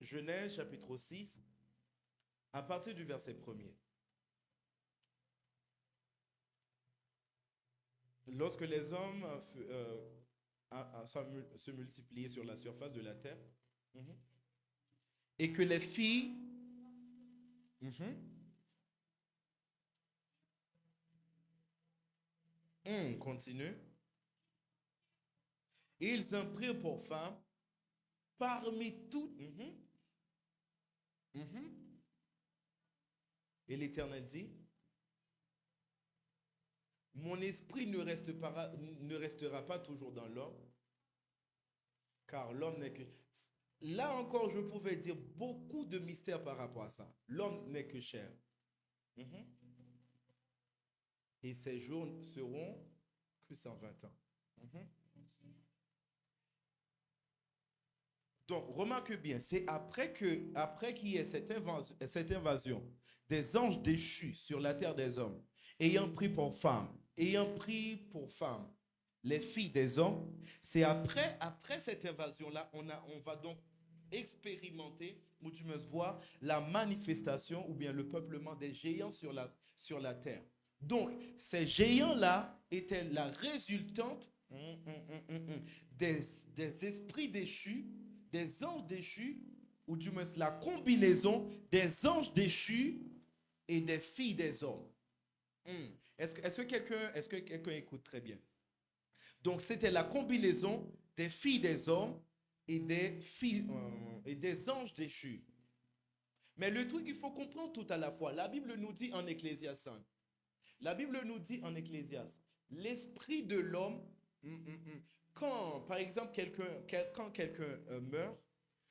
Genèse chapitre 6, à partir du verset 1er. Lorsque les hommes se multipliaient sur la surface de la terre, mhm, et que les filles, mhm, continue, ils en prirent pour femmes parmi toutes. Mhm. Et l'Éternel dit, mon esprit ne restera pas toujours dans l'homme, car l'homme n'est que... Là encore, je pouvais dire beaucoup de mystères par rapport à ça. L'homme n'est que chair. Mhm. Et ses jours seront que 120 ans. Mhm. Donc, remarque bien, c'est après qu'il y ait cette invasion des anges déchus sur la terre des hommes, ayant pris pour femmes les filles des hommes, c'est après cette invasion-là, on va donc expérimenter, ou tu me vois, la manifestation ou bien le peuplement des géants sur la terre. Donc, ces géants-là étaient la résultante des, des esprits déchus, des anges déchus, ou du moins la combinaison des anges déchus et des filles des hommes. Est-ce que quelqu'un écoute très bien? Donc, c'était la combinaison des filles des hommes et des anges déchus. Mais le truc, il faut comprendre tout à la fois. La Bible nous dit en Ecclésias 5, la Bible nous dit en Ecclésias, l'esprit de l'homme, quand, par exemple, quand quelqu'un meurt,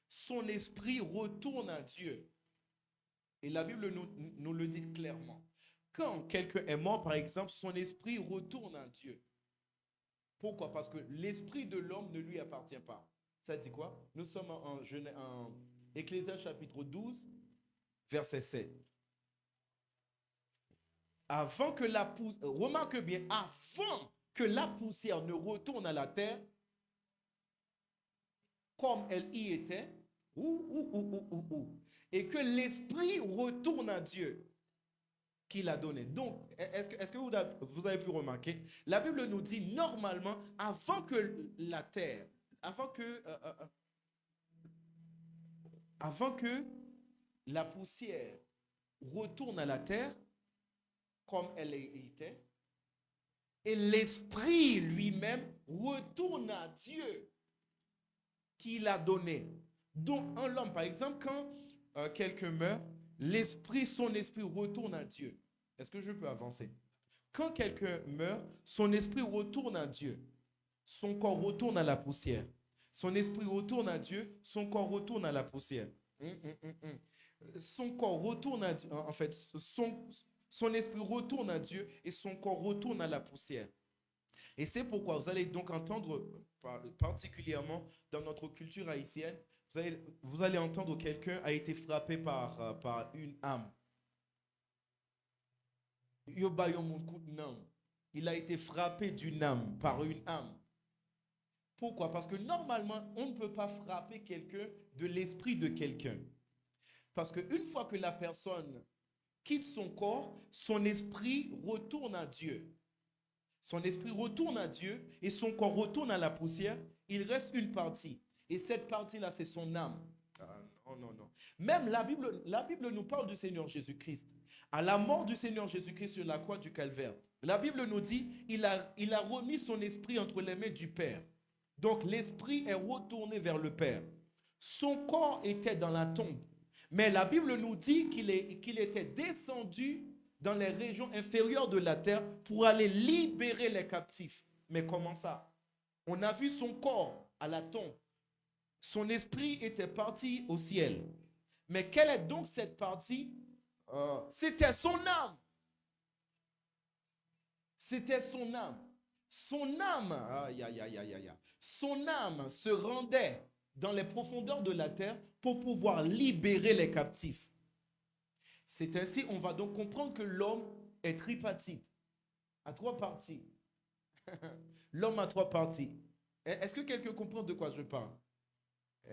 son esprit retourne à Dieu. Et la Bible nous le dit clairement. Quand quelqu'un est mort, par exemple, son esprit retourne à Dieu. Pourquoi? Parce que l'esprit de l'homme ne lui appartient pas. Ça dit quoi? Nous sommes en Ecclésias chapitre 12, verset 7. Avant que la poussière, remarque bien, avant que la poussière ne retourne à la terre, comme elle y était, et que l'esprit retourne à Dieu qui l'a donné. Donc, est-ce que vous avez pu remarquer, la Bible nous dit normalement, avant que la terre, avant que la poussière retourne à la terre, comme elle était, et l'esprit lui-même retourne à Dieu qui l'a donné. Donc, en l'homme, par exemple, quand quelqu'un meurt, son esprit retourne à Dieu. Est-ce que je peux avancer? Quand quelqu'un meurt, son esprit retourne à Dieu. Son corps retourne à la poussière. Son esprit retourne à Dieu, son corps retourne à la poussière. Son corps retourne à Dieu, en fait, son esprit retourne à Dieu et son corps retourne à la poussière. Et c'est pourquoi vous allez donc entendre, particulièrement dans notre culture haïtienne, vous allez entendre quelqu'un a été frappé par une âme. Il a été frappé d'une âme, par une âme. Pourquoi? Parce que normalement, on ne peut pas frapper quelqu'un de l'esprit de quelqu'un. Parce qu'une fois que la personne quitte son corps, son esprit retourne à Dieu. Son esprit retourne à Dieu et son corps retourne à la poussière. Il reste une partie. Et cette partie-là, c'est son âme. Ah, non. Même la Bible nous parle du Seigneur Jésus-Christ. À la mort du Seigneur Jésus-Christ sur la croix du Calvaire, la Bible nous dit, il a remis son esprit entre les mains du Père. Donc l'esprit est retourné vers le Père. Son corps était dans la tombe. Mais la Bible nous dit qu'il était descendu dans les régions inférieures de la terre pour aller libérer les captifs. Mais comment ça? On a vu son corps à la tombe. Son esprit était parti au ciel. Mais quelle est donc cette partie? C'était son âme. C'était son âme. Son âme, son âme se rendait dans les profondeurs de la terre pour pouvoir libérer les captifs. C'est ainsi, on va donc comprendre que l'homme est tripartite, à trois parties. L'homme a trois parties. Est-ce que quelqu'un comprend de quoi je parle?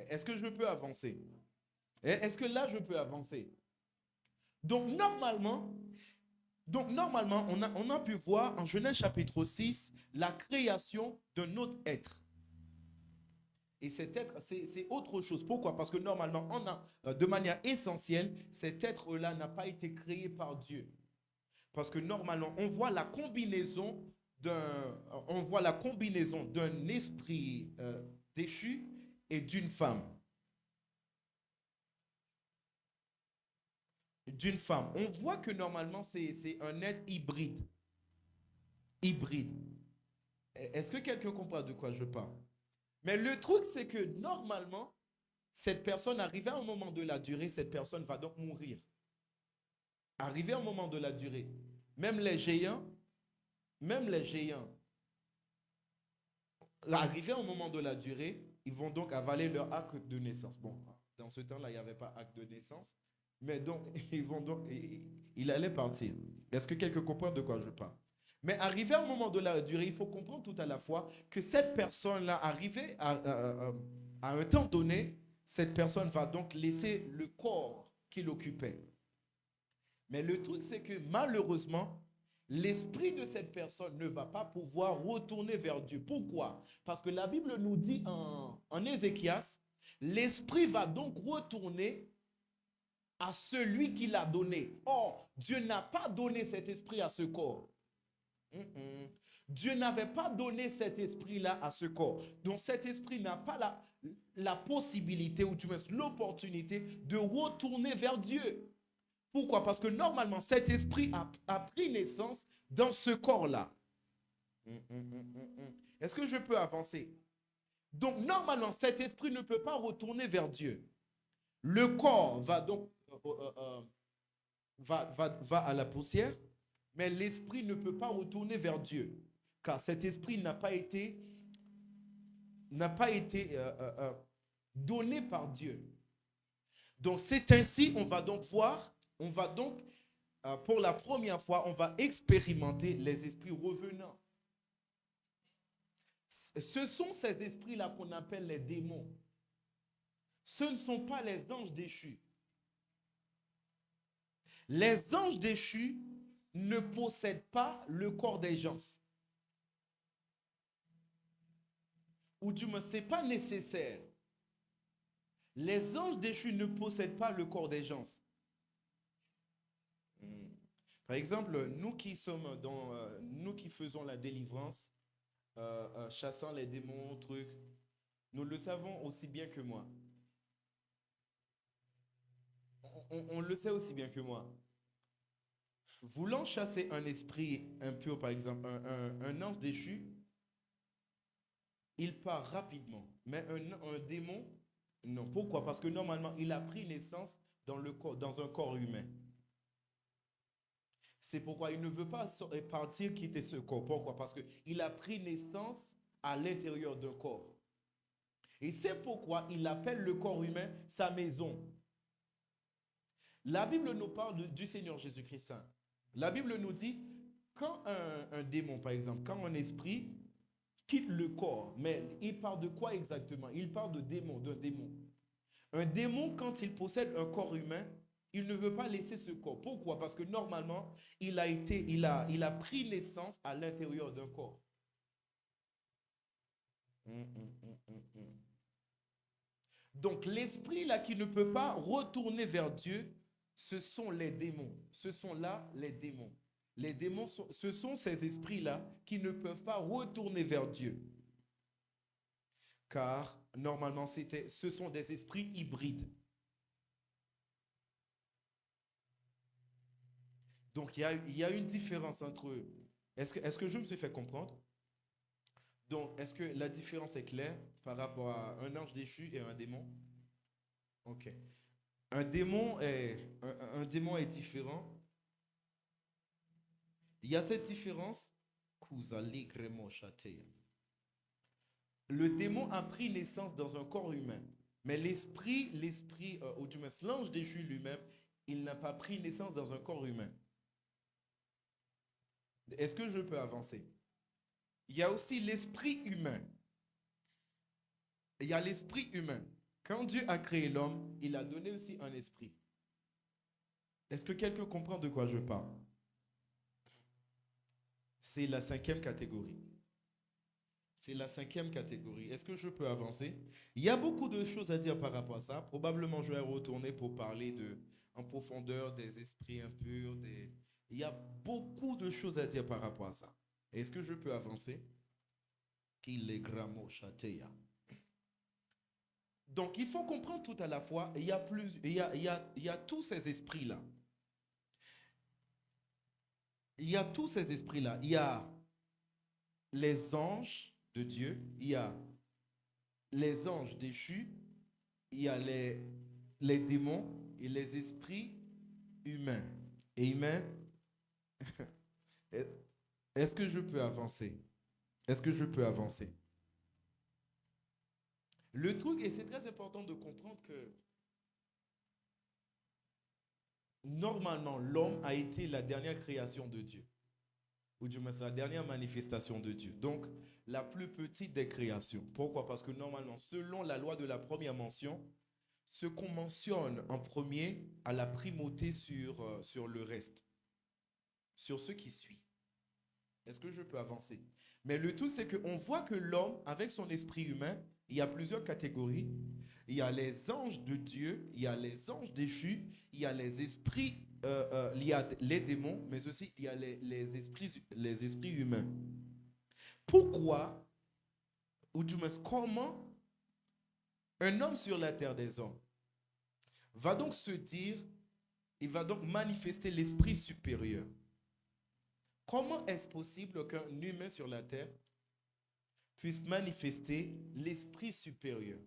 Est-ce que je peux avancer? Est-ce que là, je peux avancer? Donc, normalement, Donc, normalement, on a pu voir en Genèse chapitre 6 la création d'un autre être. Et cet être, c'est autre chose. Pourquoi? Parce que normalement, on a, de manière essentielle, cet être-là n'a pas été créé par Dieu. Parce que normalement, on voit la combinaison d'un esprit déchu et d'une femme. D'une femme. On voit que normalement, c'est un être hybride. Hybride. Est-ce que quelqu'un comprend de quoi je parle? Mais le truc, c'est que normalement, cette personne, arrivée à un moment de la durée, cette personne va donc mourir. Arrivé à un moment de la durée. Même les géants, même les géants, arrivé à un moment de la durée, ils vont donc avaler leur acte de naissance. Bon, dans ce temps-là, il n'y avait pas acte de naissance. Mais donc, il allait partir. Est-ce que quelqu'un comprend de quoi je parle? Mais arrivé à un moment de la durée, il faut comprendre tout à la fois que cette personne-là, arrivée à un temps donné, cette personne va donc laisser le corps qu'il occupait. Mais le truc, c'est que malheureusement, l'esprit de cette personne ne va pas pouvoir retourner vers Dieu. Pourquoi? Parce que la Bible nous dit en Ézéchias, l'esprit va donc retourner à celui qui l'a donné. Or, Dieu n'a pas donné cet esprit à ce corps. Dieu n'avait pas donné cet esprit-là à ce corps. Donc cet esprit n'a pas la possibilité, ou du moins l'opportunité de retourner vers Dieu. Pourquoi? Parce que normalement, cet esprit a pris naissance dans ce corps-là. Est-ce que je peux avancer? Donc normalement, cet esprit ne peut pas retourner vers Dieu. Le corps va donc va à la poussière, mais l'esprit ne peut pas retourner vers Dieu, car cet esprit n'a pas été donné par Dieu. Donc c'est ainsi, on va donc pour la première fois, on va expérimenter les esprits revenants. Ce sont ces esprits-là qu'on appelle les démons. Ce ne sont pas les anges déchus. Les anges déchus ne possèdent pas le corps des gens. Ou du moins, ce n'est pas nécessaire. Les anges déchus ne possèdent pas le corps des gens. Par exemple, nous qui faisons la délivrance, chassant les démons, trucs, nous le savons aussi bien que moi. On le sait aussi bien que moi. Voulant chasser un esprit impur, par exemple, un ange déchu, il part rapidement. Mais un démon, non. Pourquoi? Parce que normalement, il a pris naissance dans un corps humain. C'est pourquoi il ne veut pas partir, quitter ce corps. Pourquoi? Parce qu'il a pris naissance à l'intérieur d'un corps. Et c'est pourquoi il appelle le corps humain sa maison. La Bible nous parle du Seigneur Jésus-Christ. La Bible nous dit, quand un démon, par exemple, quand un esprit quitte le corps, mais il parle de quoi exactement? Il parle de démon, d'un démon. Un démon, quand il possède un corps humain, il ne veut pas laisser ce corps. Pourquoi? Parce que normalement, il a pris naissance à l'intérieur d'un corps. Donc l'esprit là qui ne peut pas retourner vers Dieu, ce sont les démons. Ce sont là les démons. Les démons, ce sont ces esprits-là qui ne peuvent pas retourner vers Dieu. Car normalement, ce sont des esprits hybrides. Donc il y a une différence entre eux. Est-ce que je me suis fait comprendre? Donc, est-ce que la différence est claire par rapport à un ange déchu et un démon? Ok. Un démon est différent. Il y a cette différence. Le démon a pris naissance dans un corps humain. Mais ou du moins l'ange déchu lui-même, il n'a pas pris naissance dans un corps humain. Est-ce que je peux avancer? Il y a aussi l'esprit humain. Il y a l'esprit humain. Quand Dieu a créé l'homme, il a donné aussi un esprit. Est-ce que quelqu'un comprend de quoi je parle? C'est la cinquième catégorie. C'est la cinquième catégorie. Est-ce que je peux avancer? Il y a beaucoup de choses à dire par rapport à ça. Probablement, je vais retourner pour parler en profondeur des esprits impurs. Il y a beaucoup de choses à dire par rapport à ça. Est-ce que je peux avancer? Qu'il est gramo chateya. Donc, il faut comprendre tout à la fois, il y a tous ces esprits-là. Il y a tous ces esprits-là. Il y a les anges de Dieu, il y a les anges déchus, il y a les démons et les esprits humains. Amen. Est-ce que je peux avancer? Est-ce que je peux avancer? Le truc, et c'est très important de comprendre que normalement, l'homme a été la dernière création de Dieu. Ou du moins, c'est la dernière manifestation de Dieu. Donc, la plus petite des créations. Pourquoi? Parce que normalement, selon la loi de la première mention, ce qu'on mentionne en premier a la primauté sur le reste, sur ce qui suit. Est-ce que je peux avancer? Mais le tout, c'est qu'on voit que l'homme, avec son esprit humain, il y a plusieurs catégories. Il y a les anges de Dieu, il y a les anges déchus, il y a les esprits, il y a les démons, mais aussi il y a les esprits humains. Pourquoi, ou du moins comment, un homme sur la terre des hommes va donc se dire, il va donc manifester l'esprit supérieur? Comment est-ce possible qu'un humain sur la terre puisse manifester l'esprit supérieur?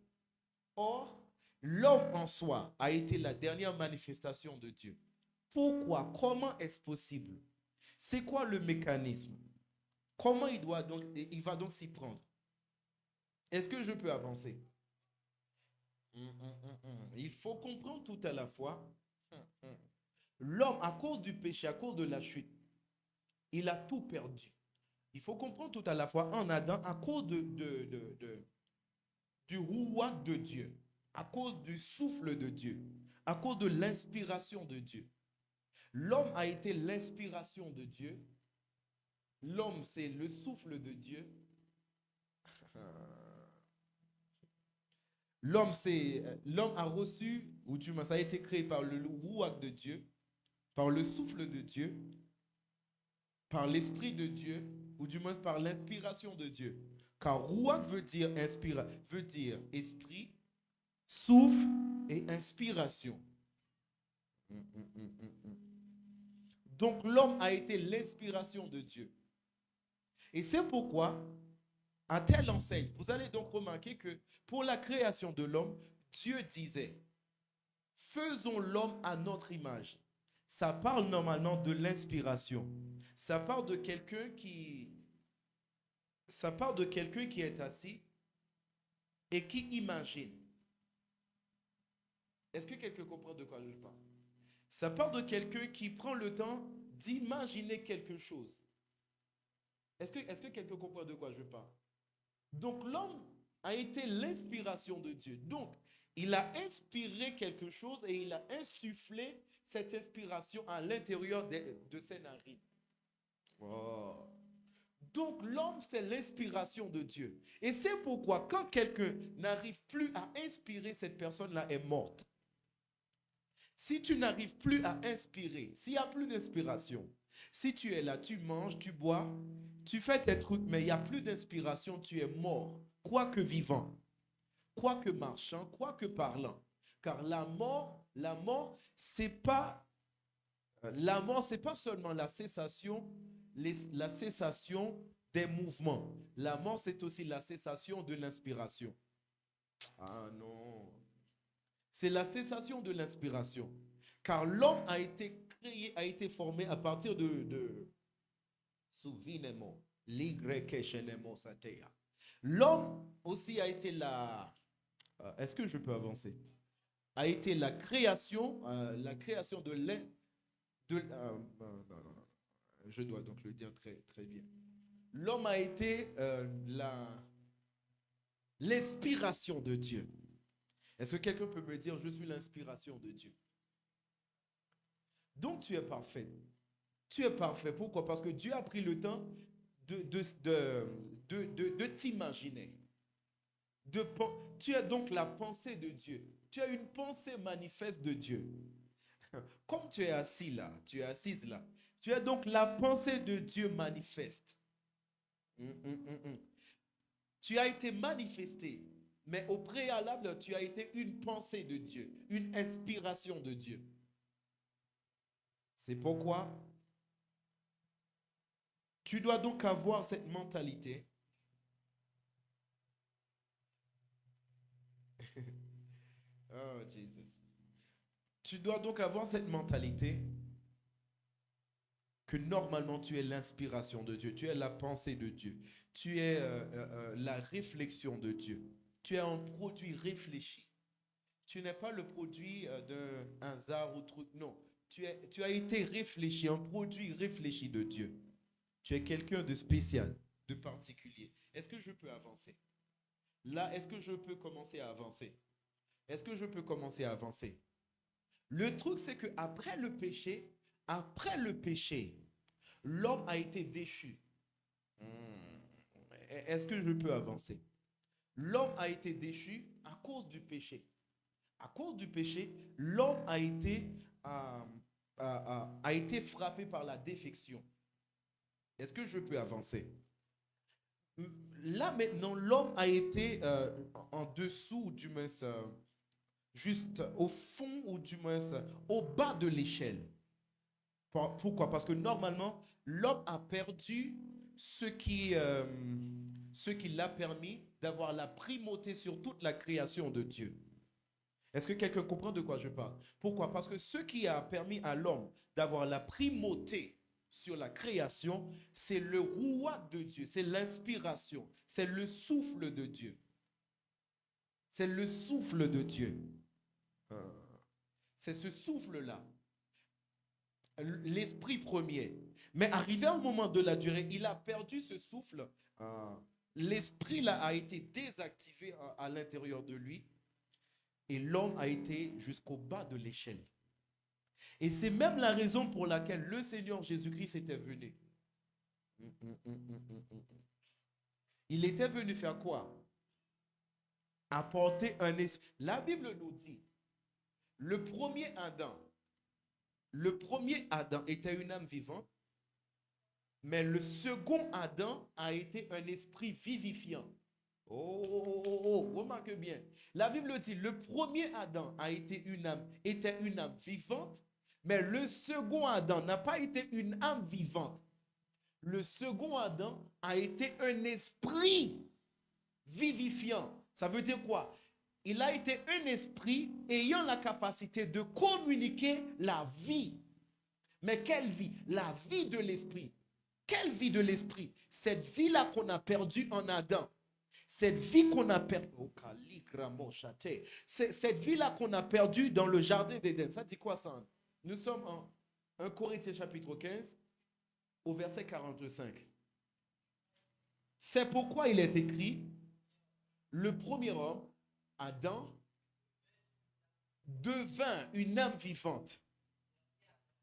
Or, l'homme en soi a été la dernière manifestation de Dieu. Pourquoi? Comment est-ce possible? C'est quoi le mécanisme? Comment il va donc s'y prendre? Est-ce que je peux avancer? Il faut comprendre tout à la fois. L'homme, à cause du péché, à cause de la chute, il a tout perdu. Il faut comprendre tout à la fois en Adam, à cause du rouage de Dieu, à cause du souffle de Dieu, à cause de l'inspiration de Dieu. L'homme a été l'inspiration de Dieu. L'homme, c'est le souffle de Dieu. L'homme a reçu, ou du moins, ça a été créé par le rouage de Dieu, par le souffle de Dieu, par l'esprit de Dieu, ou du moins par l'inspiration de Dieu. Car rouage veut dire esprit, souffle et inspiration. Donc l'homme a été l'inspiration de Dieu. Et c'est pourquoi, à telle enseigne, vous allez donc remarquer que pour la création de l'homme, Dieu disait, faisons l'homme à notre image. Ça parle normalement de l'inspiration. Ça parle de quelqu'un qui est assis et qui imagine. Est-ce que quelqu'un comprend de quoi je parle? Ça parle de quelqu'un qui prend le temps d'imaginer quelque chose. Est-ce que quelqu'un comprend de quoi je parle? Donc l'homme a été l'inspiration de Dieu. Donc, il a inspiré quelque chose et il a insufflé cette inspiration à l'intérieur de ses narines. Oh. Donc l'homme, c'est l'inspiration de Dieu. Et c'est pourquoi quand quelqu'un n'arrive plus à inspirer, cette personne-là est morte. Si tu n'arrives plus à inspirer, s'il n'y a plus d'inspiration, si tu es là, tu manges, tu bois, tu fais tes trucs, mais il n'y a plus d'inspiration, tu es mort, quoique vivant, quoique marchant, quoique parlant. Car la mort, c'est pas seulement la cessation des mouvements. La mort, c'est aussi la cessation de l'inspiration. Ah non. C'est la cessation de l'inspiration. Car l'homme a été créé, a été formé à partir de souvenez-moi, l'homme aussi a été est-ce que je peux avancer? A été la création de non. Je dois donc le dire très, très bien. L'homme a été l'inspiration de Dieu. Est-ce que quelqu'un peut me dire, je suis l'inspiration de Dieu? Donc tu es parfait. Tu es parfait. Pourquoi? Parce que Dieu a pris le temps de t'imaginer. Tu as donc la pensée de Dieu. Tu as une pensée manifeste de Dieu. Comme tu es assis là, tu es assise là, tu as donc la pensée de Dieu manifeste. Tu as été manifesté, mais au préalable, tu as été une pensée de Dieu, une inspiration de Dieu. C'est pourquoi tu dois donc avoir cette mentalité. Oh, Jesus. Tu dois donc avoir cette mentalité que normalement tu es l'inspiration de Dieu, tu es la pensée de Dieu, tu es la réflexion de Dieu, tu es un produit réfléchi. Tu n'es pas le produit d'un hasard ou truc, non. Tu as été réfléchi, un produit réfléchi de Dieu. Tu es quelqu'un de spécial, de particulier. Est-ce que je peux avancer? Là, est-ce que je peux commencer à avancer? Est-ce que je peux commencer à avancer? Le truc, c'est que après le péché, l'homme a été déchu. Est-ce que je peux avancer? L'homme a été déchu à cause du péché. À cause du péché, l'homme a été frappé par la défection. Est-ce que je peux avancer? Là maintenant, l'homme a été en dessous, ou du moins juste au fond, ou du moins au bas de l'échelle. Pourquoi? Parce que normalement, l'homme a perdu ce qui l'a permis d'avoir la primauté sur toute la création de Dieu. Est-ce que quelqu'un comprend de quoi je parle? Pourquoi? Parce que ce qui a permis à l'homme d'avoir la primauté sur la création, c'est le rouat de Dieu, c'est l'inspiration, c'est le souffle de Dieu. C'est le souffle de Dieu. C'est ce souffle-là, l'esprit premier. Mais arrivé au moment de la durée, il a perdu ce souffle. L'esprit là a été désactivé à l'intérieur de lui. Et l'homme a été jusqu'au bas de l'échelle. Et c'est même la raison pour laquelle le Seigneur Jésus-Christ était venu. Il était venu faire quoi? Apporter un esprit. La Bible nous dit, le premier Adam était une âme vivante, mais le second Adam a été un esprit vivifiant. Oh, remarque bien. La Bible dit, le premier Adam était une âme vivante, mais le second Adam n'a pas été une âme vivante. Le second Adam a été un esprit vivifiant. Ça veut dire quoi? Il a été un esprit ayant la capacité de communiquer la vie. Mais quelle vie? La vie de l'esprit. Quelle vie de l'esprit? Cette vie-là qu'on a perdue en Adam. Cette vie qu'on a perdue, cette vie-là qu'on a perdue dans le jardin d'Éden, ça dit quoi ça? Nous sommes en 1 Corinthiens chapitre 15, au verset 45. C'est pourquoi il est écrit, le premier homme, Adam, devint une âme vivante.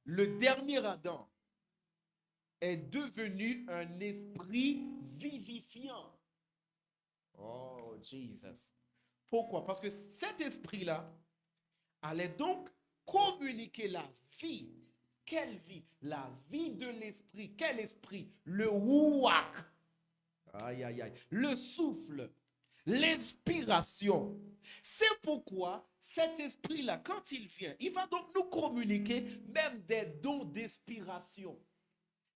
Le dernier Adam est devenu un esprit vivifiant. Oh, Jesus. Pourquoi? Parce que cet esprit-là allait donc communiquer la vie. Quelle vie? La vie de l'esprit. Quel esprit? Le ruach. Aïe, aïe, aïe. Le souffle. L'inspiration. C'est pourquoi cet esprit-là, quand il vient, il va donc nous communiquer même des dons d'inspiration.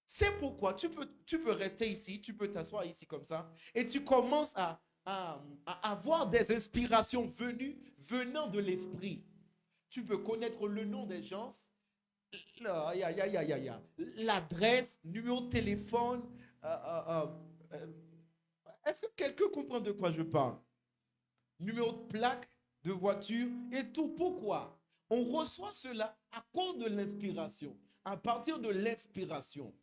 C'est pourquoi tu peux rester ici, tu peux t'asseoir ici comme ça, et tu commences à avoir des inspirations venant de l'esprit. Tu peux connaître le nom des gens, l'adresse, numéro de téléphone. Est-ce que quelqu'un comprend de quoi je parle? Numéro de plaque, de voiture et tout. Pourquoi? On reçoit cela à cause de l'inspiration, à partir de l'inspiration.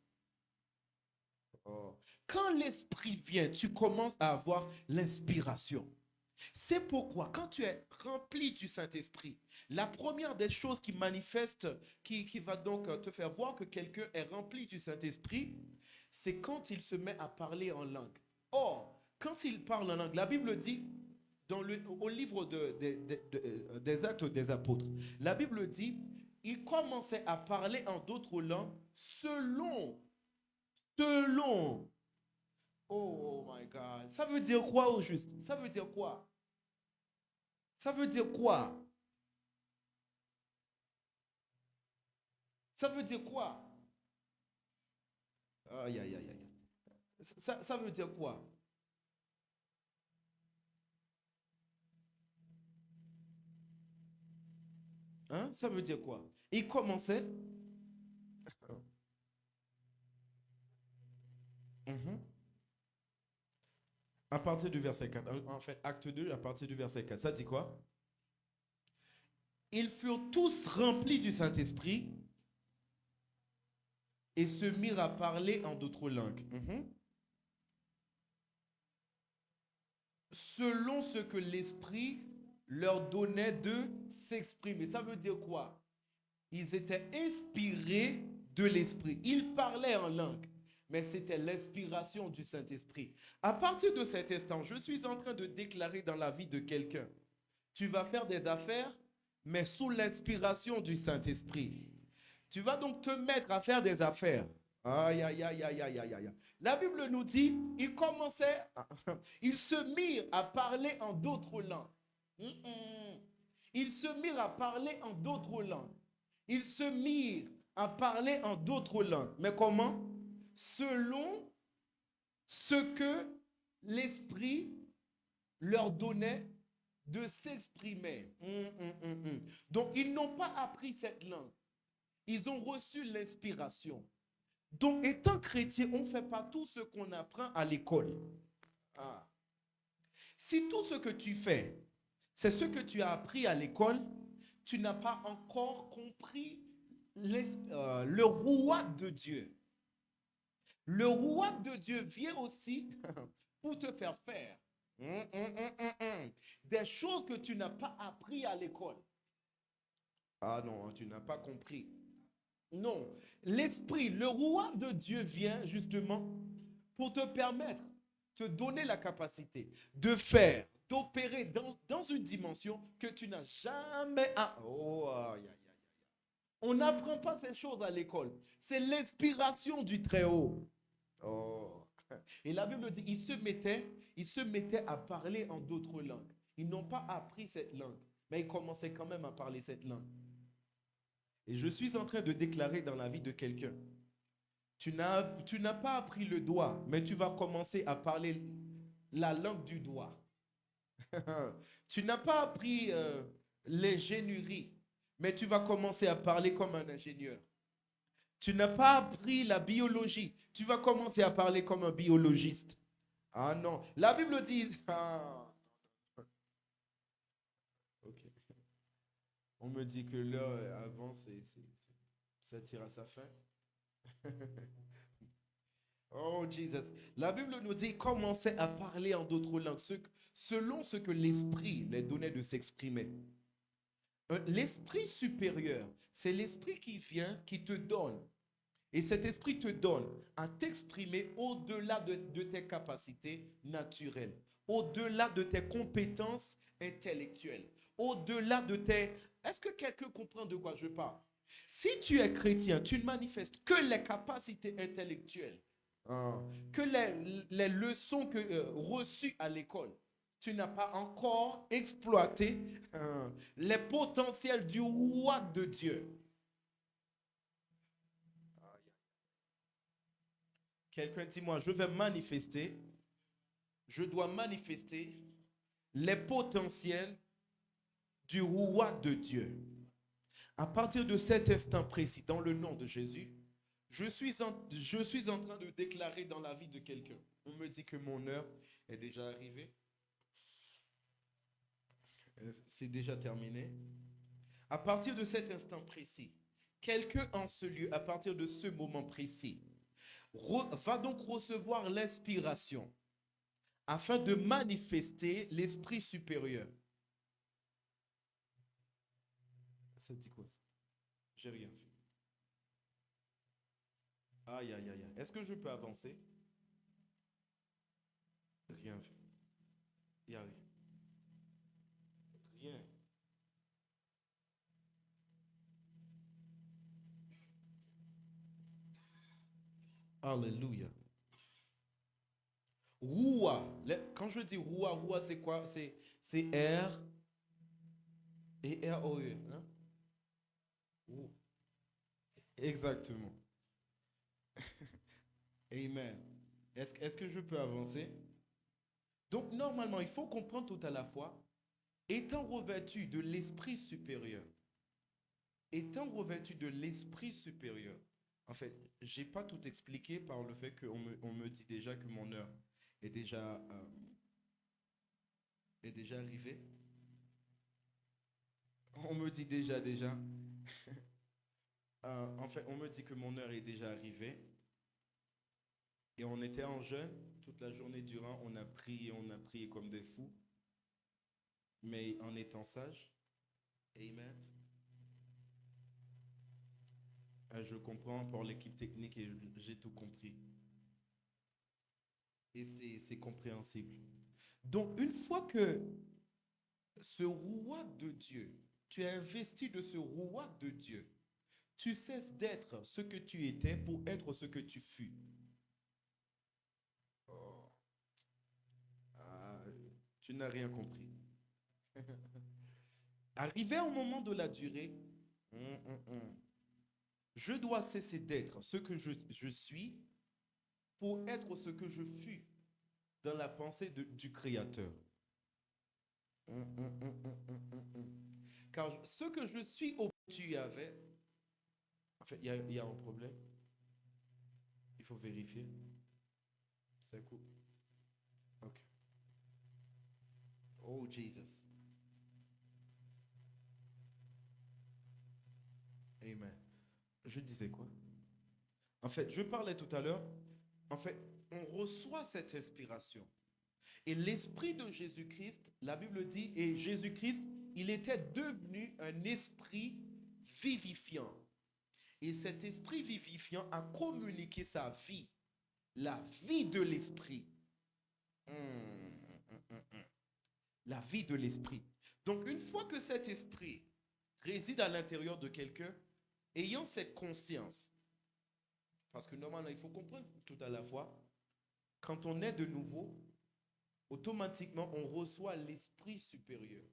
Oh. Quand l'esprit vient, tu commences à avoir l'inspiration. C'est pourquoi, quand tu es rempli du Saint-Esprit, la première des choses qui manifeste, qui va donc te faire voir que quelqu'un est rempli du Saint-Esprit, c'est quand il se met à parler en langue. Or, quand il parle en langue, la Bible dit, au livre des Actes des Apôtres, la Bible dit, il commençait à parler en d'autres langues selon. Oh my God. Ça veut dire quoi au juste? Ça veut dire quoi? Ça veut dire quoi? Ça veut dire quoi? Aïe, aïe, aïe, aïe. Ça veut dire quoi? Hein? Ça veut dire quoi? Il commençait. Mhm. À partir du verset 4. En fait, acte 2, à partir du verset 4. Ça dit quoi? Ils furent tous remplis du Saint-Esprit et se mirent à parler en d'autres langues. Mhm. Selon ce que l'Esprit leur donnait de s'exprimer. Ça veut dire quoi? Ils étaient inspirés de l'Esprit. Ils parlaient en langue, mais c'était l'inspiration du Saint-Esprit. À partir de cet instant, je suis en train de déclarer dans la vie de quelqu'un, tu vas faire des affaires, mais sous l'inspiration du Saint-Esprit. Tu vas donc te mettre à faire des affaires. Aïe, aïe, aïe, aïe, aïe, aïe, aïe. La Bible nous dit, ils se mirent à parler en d'autres langues. Ils se mirent à parler en d'autres langues. Ils se mirent à parler en d'autres langues. Mais comment? Selon ce que l'Esprit leur donnait de s'exprimer. Donc, ils n'ont pas appris cette langue. Ils ont reçu l'inspiration. Donc, étant chrétien, on ne fait pas tout ce qu'on apprend à l'école. Ah. Si tout ce que tu fais, c'est ce que tu as appris à l'école, tu n'as pas encore compris le roi de Dieu. Le roi de Dieu vient aussi pour te faire faire des choses que tu n'as pas appris à l'école. Ah non, tu n'as pas compris. Non, l'Esprit, le roi de Dieu vient justement pour te permettre, te donner la capacité de faire, d'opérer dans une dimension que tu n'as jamais à... Oh, aïe, aïe, aïe. On n'apprend pas ces choses à l'école. C'est l'inspiration du Très-Haut. Oh. Et la Bible dit, ils se mettaient à parler en d'autres langues. Ils n'ont pas appris cette langue, mais ils commençaient quand même à parler cette langue. Et je suis en train de déclarer dans la vie de quelqu'un, tu n'as pas appris le doigt, mais tu vas commencer à parler la langue du doigt. Tu n'as pas appris l'ingénierie, mais tu vas commencer à parler comme un ingénieur. Tu n'as pas appris la biologie, tu vas commencer à parler comme un biologiste. Ah non, la Bible dit... Ah, ok. On me dit que l'heure avance et ça tire à sa fin. Oh, Jesus. La Bible nous dit, commencez à parler en d'autres langues, selon ce que l'Esprit les donnait de s'exprimer. L'Esprit supérieur, c'est l'Esprit qui vient, qui te donne. Et cet Esprit te donne à t'exprimer au-delà de tes capacités naturelles, au-delà de tes compétences intellectuelles, au-delà de tes... Est-ce que quelqu'un comprend de quoi je parle? Si tu es chrétien, tu ne manifestes que les capacités intellectuelles, que les leçons reçues à l'école. Tu n'as pas encore exploité les potentiels du roi de Dieu. Quelqu'un dit, moi, je dois manifester les potentiels du roi de Dieu. À partir de cet instant précis, dans le nom de Jésus, je suis en train de déclarer dans la vie de quelqu'un. On me dit que mon heure est déjà arrivée. C'est déjà terminé. À partir de cet instant précis, quelqu'un en ce lieu, à partir de ce moment précis, va donc recevoir l'inspiration afin de manifester l'esprit supérieur. Ça dit quoi ça? J'ai rien vu. Aïe, aïe, aïe, aïe. Est-ce que je peux avancer? Rien vu. Il n'y a rien. Rien. Alléluia. Roua. Quand je dis roua, roua, c'est quoi? C'est R et R-O-E. Hein? Exactement. Amen. Est-ce que je peux avancer? Donc, normalement, il faut comprendre tout à la fois, étant revêtu de l'esprit supérieur, étant revêtu de l'esprit supérieur, en fait, je n'ai pas tout expliqué par le fait on me dit déjà que mon heure est est déjà arrivée. On me dit déjà. En fait, on me dit que mon heure est déjà arrivée. Et on était en jeûne toute la journée durant. On a prié comme des fous. Mais en étant sage. Amen. Je comprends par l'équipe technique et j'ai tout compris. Et c'est compréhensible. Donc, une fois que ce rouage de Dieu, tu es investi de ce rouage de Dieu, tu cesses d'être ce que tu étais pour être ce que tu fus. Oh. Ah, tu n'as rien compris. Arrivé au moment de la durée, je dois cesser d'être ce que je suis pour être ce que je fus dans la pensée du Créateur. Car ce que je suis au tu y avais, en fait, il y a un problème. Il faut vérifier. C'est cool. Ok. Oh, Jesus. Amen. Je disais quoi? En fait, je parlais tout à l'heure. En fait, on reçoit cette inspiration. Et l'esprit de Jésus-Christ, la Bible dit, et Jésus-Christ, il était devenu un esprit vivifiant. Et cet esprit vivifiant a communiqué sa vie, la vie de l'esprit. La vie de l'esprit. Donc, une fois que cet esprit réside à l'intérieur de quelqu'un, ayant cette conscience, parce que normalement, il faut comprendre tout à la fois, quand on est de nouveau, automatiquement, on reçoit l'esprit supérieur.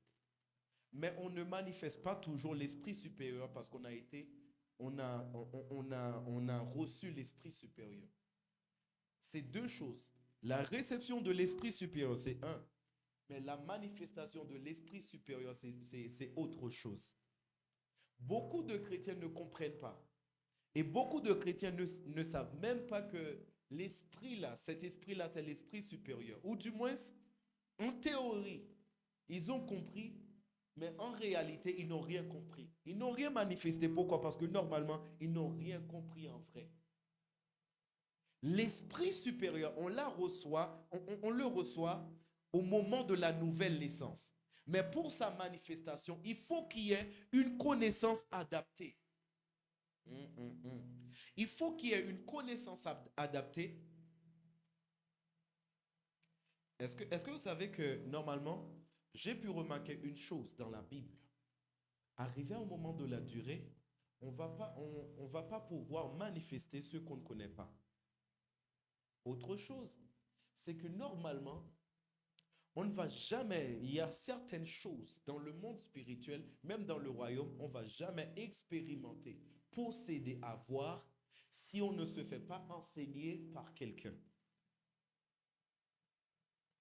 Mais on ne manifeste pas toujours l'esprit supérieur parce qu'on a été, on a reçu l'esprit supérieur. C'est deux choses. La réception de l'esprit supérieur, c'est un. Mais la manifestation de l'esprit supérieur, c'est autre chose. Beaucoup de chrétiens ne comprennent pas. Et beaucoup de chrétiens ne savent même pas que l'esprit là, cet esprit-là, c'est l'esprit supérieur. Ou du moins, en théorie, ils ont compris, mais en réalité, ils n'ont rien compris. Ils n'ont rien manifesté. Pourquoi? Parce que normalement, ils n'ont rien compris en vrai. L'esprit supérieur, on le reçoit au moment de la nouvelle naissance. Mais pour sa manifestation, il faut qu'il y ait une connaissance adaptée. Il faut qu'il y ait une connaissance adaptée. Est-ce que vous savez que normalement, j'ai pu remarquer une chose dans la Bible. Arrivé au moment de la durée, on va pas pouvoir manifester ce qu'on ne connaît pas. Autre chose, c'est que normalement, on ne va jamais, il y a certaines choses dans le monde spirituel, même dans le royaume, on ne va jamais expérimenter, posséder, avoir, si on ne se fait pas enseigner par quelqu'un.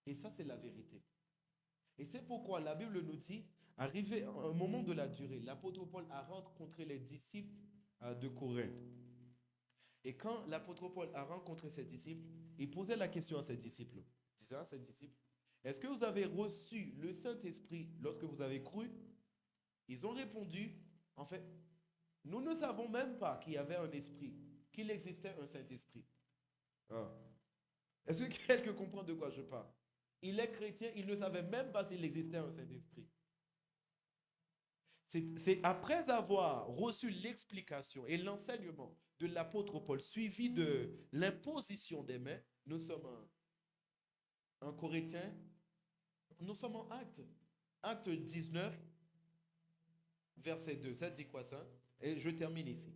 Et ça, c'est la vérité. Et c'est pourquoi la Bible nous dit, arrivé à un moment de la durée, l'apôtre Paul a rencontré les disciples de Corinthe. Et quand l'apôtre Paul a rencontré ses disciples, il posait la question à ses disciples. Il disait à ses disciples, est-ce que vous avez reçu le Saint-Esprit lorsque vous avez cru? Ils ont répondu, en fait, nous ne savons même pas qu'il y avait un esprit, qu'il existait un Saint-Esprit. Ah. Est-ce que quelqu'un comprend de quoi je parle? Il est chrétien, il ne savait même pas s'il existait un Saint-Esprit. C'est après avoir reçu l'explication et l'enseignement de l'apôtre Paul, suivi de l'imposition des mains, nous sommes en Corinthiens, nous sommes en Actes. Acte 19, verset 2. Ça dit quoi ça? Et je termine ici.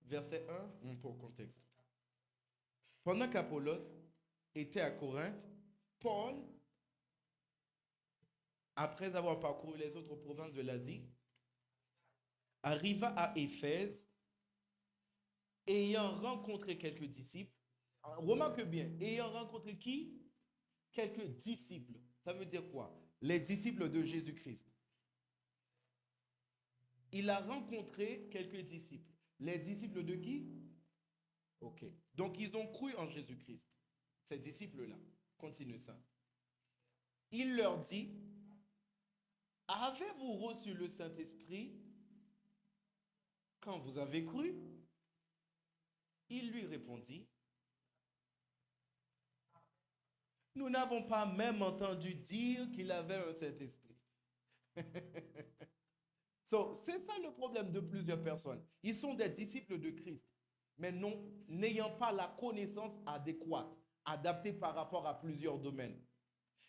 Verset 1, pour contexte. Pendant qu'Apollos était à Corinthe, Paul, après avoir parcouru les autres provinces de l'Asie, arriva à Éphèse, ayant rencontré quelques disciples. Remarque bien, ayant rencontré qui? Quelques disciples. Ça veut dire quoi? Les disciples de Jésus-Christ. Il a rencontré quelques disciples. Les disciples de qui? Ok. Donc, ils ont cru en Jésus-Christ. Ces disciples-là. Continue ça. Il leur dit, avez-vous reçu le Saint-Esprit quand vous avez cru? Il lui répondit, nous n'avons pas même entendu dire qu'il avait un Saint-Esprit. C'est ça le problème de plusieurs personnes. Ils sont des disciples de Christ, mais n'ayant pas la connaissance adéquate, adaptée par rapport à plusieurs domaines.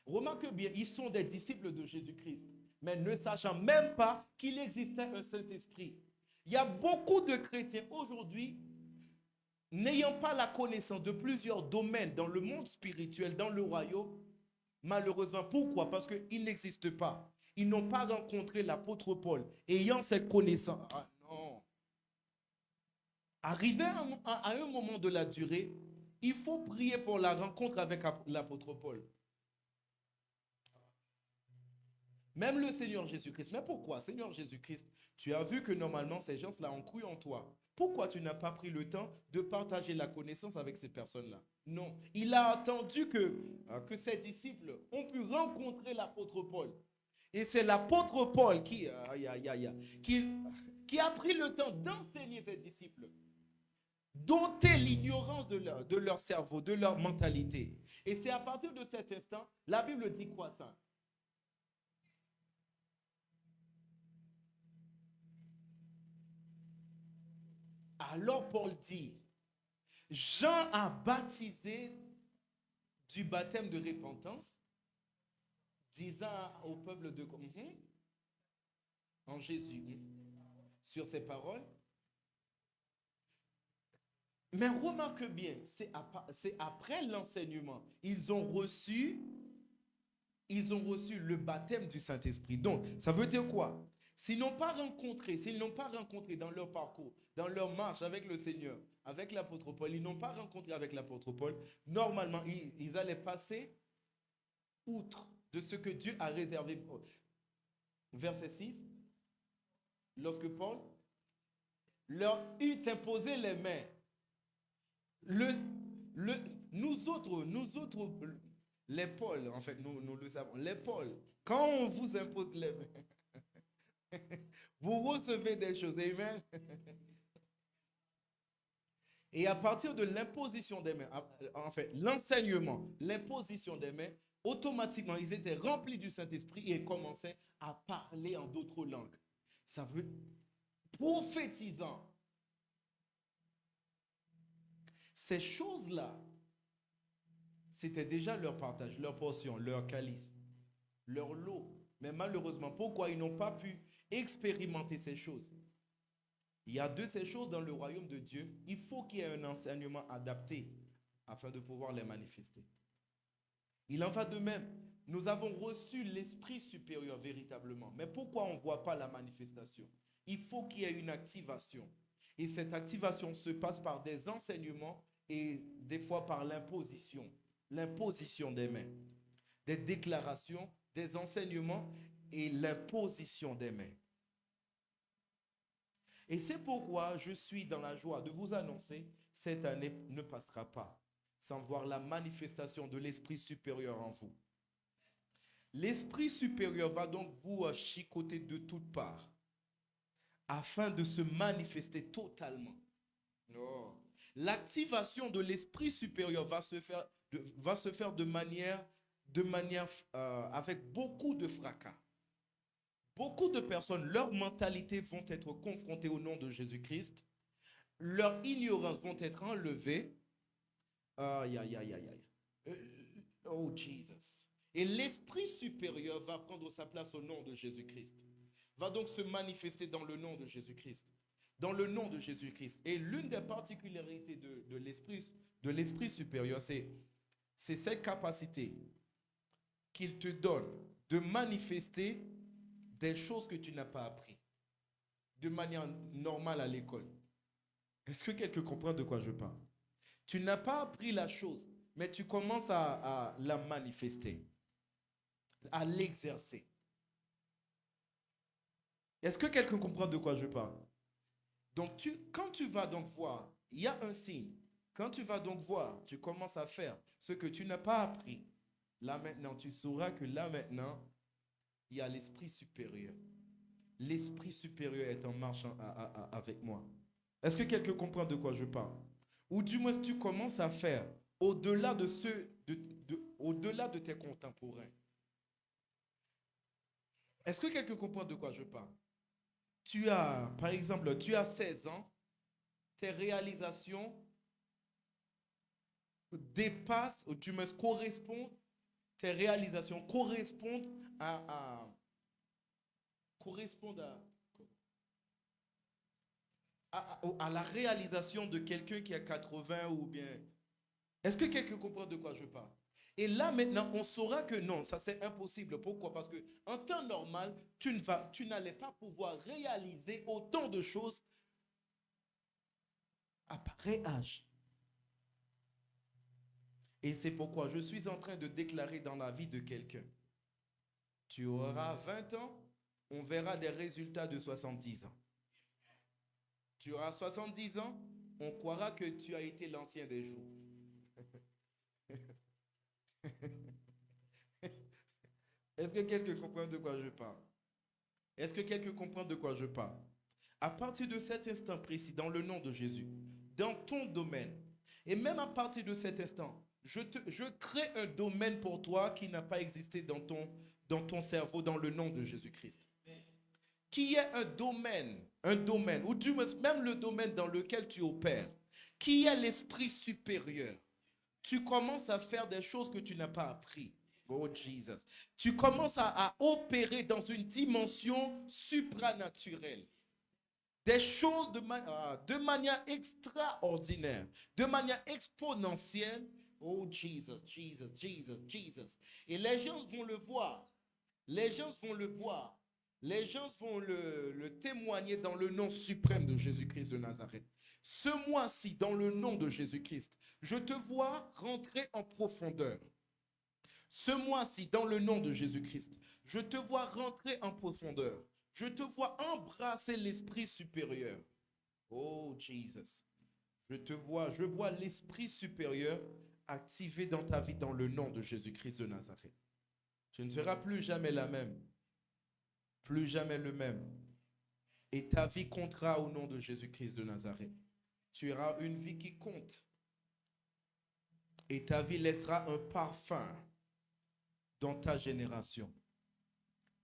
Remarque bien, ils sont des disciples de Jésus-Christ, mais ne sachant même pas qu'il existait un Saint-Esprit. Il y a beaucoup de chrétiens aujourd'hui, n'ayant pas la connaissance de plusieurs domaines dans le monde spirituel, dans le royaume, malheureusement. Pourquoi? Parce qu'il n'existe pas. Ils n'ont pas rencontré l'apôtre Paul, ayant cette connaissance. Ah non. Arrivé à un moment de la durée, il faut prier pour la rencontre avec l'apôtre Paul. Même le Seigneur Jésus-Christ. Mais pourquoi, Seigneur Jésus-Christ, tu as vu que normalement ces gens-là ont cru en toi. Pourquoi tu n'as pas pris le temps de partager la connaissance avec ces personnes-là? Non. Il a attendu que ses disciples ont pu rencontrer l'apôtre Paul. Et c'est l'apôtre Paul qui a pris le temps d'enseigner ses disciples, d'ôter l'ignorance de leur cerveau, de leur mentalité. Et c'est à partir de cet instant, la Bible dit quoi ça? Alors Paul dit, Jean a baptisé du baptême de repentance, disant au peuple de... en Jésus, sur ces paroles. Mais remarque bien, c'est après l'enseignement, ils ont reçu le baptême du Saint-Esprit. Donc, ça veut dire quoi? S'ils n'ont pas rencontré dans leur parcours, dans leur marche avec le Seigneur, avec l'apôtre Paul, ils n'ont pas rencontré avec l'apôtre Paul, normalement, ils allaient passer outre de ce que Dieu a réservé. Verset 6, lorsque Paul leur eut imposé les mains, nous autres, les Paul, en fait, nous le savons, les Paul, quand on vous impose les mains, vous recevez des choses, amen. Et à partir de l'imposition des mains, en fait, l'enseignement, l'imposition des mains, automatiquement, ils étaient remplis du Saint-Esprit et commençaient à parler en d'autres langues. Ça veut prophétisant. Ces choses-là, c'était déjà leur partage, leur portion, leur calice, leur lot. Mais malheureusement, pourquoi ils n'ont pas pu expérimenter ces choses? Il y a de ces choses dans le royaume de Dieu. Il faut qu'il y ait un enseignement adapté afin de pouvoir les manifester. Il en va de même. Nous avons reçu l'esprit supérieur véritablement. Mais pourquoi on ne voit pas la manifestation? Il faut qu'il y ait une activation. Et cette activation se passe par des enseignements et des fois par l'imposition. L'imposition des mains. Des déclarations, des enseignements et l'imposition des mains. Et c'est pourquoi je suis dans la joie de vous annoncer, cette année ne passera pas sans voir la manifestation de l'Esprit supérieur en vous. L'Esprit supérieur va donc vous chicoter de toutes parts afin de se manifester totalement. Oh. L'activation de l'esprit supérieur va se faire avec beaucoup de fracas. Beaucoup de personnes, leur mentalité vont être confrontées au nom de Jésus-Christ. Leur ignorance vont être enlevées. Aïe, aïe, aïe, aïe, aïe. Oh, Jesus. Et l'esprit supérieur va prendre sa place au nom de Jésus-Christ. Va donc se manifester dans le nom de Jésus-Christ. Dans le nom de Jésus-Christ. Et l'une des particularités de l'esprit supérieur, c'est cette capacité qu'il te donne de manifester des choses que tu n'as pas appris de manière normale à l'école. Est-ce que quelqu'un comprend de quoi je parle? Tu n'as pas appris la chose, mais tu commences à la manifester, à l'exercer. Est-ce que quelqu'un comprend de quoi je parle? Donc, quand tu vas donc voir, il y a un signe. Quand tu vas donc voir, tu commences à faire ce que tu n'as pas appris. Là maintenant, tu sauras que là maintenant, il y a l'esprit supérieur. L'esprit supérieur est en marche avec moi. Est-ce que quelqu'un comprend de quoi je parle? Ou du moins, tu commences à faire au-delà au-delà de tes contemporains. Est-ce que quelqu'un comprend de quoi je parle? Par exemple, tu as 16 ans, tes réalisations dépassent, ou du moins correspondent, tes réalisations correspondent à la réalisation de quelqu'un qui a 80 ou bien... Est-ce que quelqu'un comprend de quoi je parle? Et là, maintenant, on saura que non, ça c'est impossible. Pourquoi? Parce qu'en temps normal, tu n'allais pas pouvoir réaliser autant de choses à pareil âge. Et c'est pourquoi je suis en train de déclarer dans la vie de quelqu'un. Tu auras 20 ans, on verra des résultats de 70 ans. Tu auras 70 ans, on croira que tu as été l'ancien des jours. Est-ce que quelqu'un comprend de quoi je parle? Est-ce que quelqu'un comprend de quoi je parle? À partir de cet instant précis, dans le nom de Jésus, dans ton domaine, et même à partir de cet instant, je crée un domaine pour toi qui n'a pas existé dans ton cerveau, dans le nom de Jésus-Christ. Qui est un domaine, ou du moins même le domaine dans lequel tu opères, qui est l'esprit supérieur. Tu commences à faire des choses que tu n'as pas appris. Oh Jesus. Tu commences à opérer dans une dimension supranaturelle. Des choses de manière extraordinaire, de manière exponentielle. Oh Jesus, Jesus, Jesus, Jesus. Et les gens vont le voir. Les gens vont le voir. Les gens vont le témoigner dans le nom suprême de Jésus-Christ de Nazareth. Ce mois-ci, dans le nom de Jésus-Christ, je te vois rentrer en profondeur. Ce mois-ci, dans le nom de Jésus-Christ, je te vois rentrer en profondeur. Je te vois embrasser l'esprit supérieur. Oh Jesus. Je vois l'esprit supérieur activé dans ta vie dans le nom de Jésus-Christ de Nazareth. Tu ne seras plus jamais la même. Plus jamais le même. Et ta vie comptera au nom de Jésus-Christ de Nazareth. Tu auras une vie qui compte. Et ta vie laissera un parfum dans ta génération.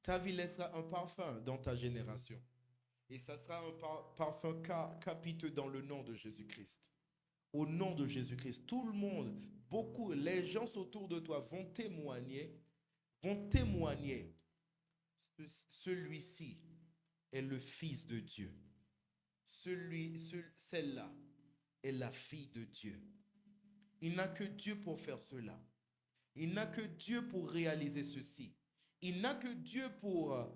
Ta vie laissera un parfum dans ta génération. Et ça sera un parfum capiteux dans le nom de Jésus-Christ. Au nom de Jésus-Christ, tout le monde, les gens autour de toi vont témoigner. Celui-ci est le Fils de Dieu. Celle-là est la fille de Dieu. Il n'a que Dieu pour faire cela. Il n'a que Dieu pour réaliser ceci. Il n'a que Dieu pour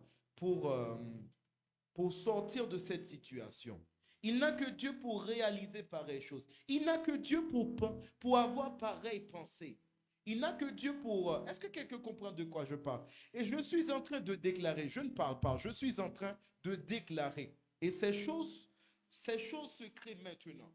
sortir de cette situation. Il n'a que Dieu pour réaliser pareille chose. Il n'a que Dieu pour avoir pareille pensée. Il n'a que Dieu pour... Est-ce que quelqu'un comprend de quoi je parle? Et je suis en train de déclarer, je ne parle pas, je suis en train de déclarer. Et ces choses se créent maintenant.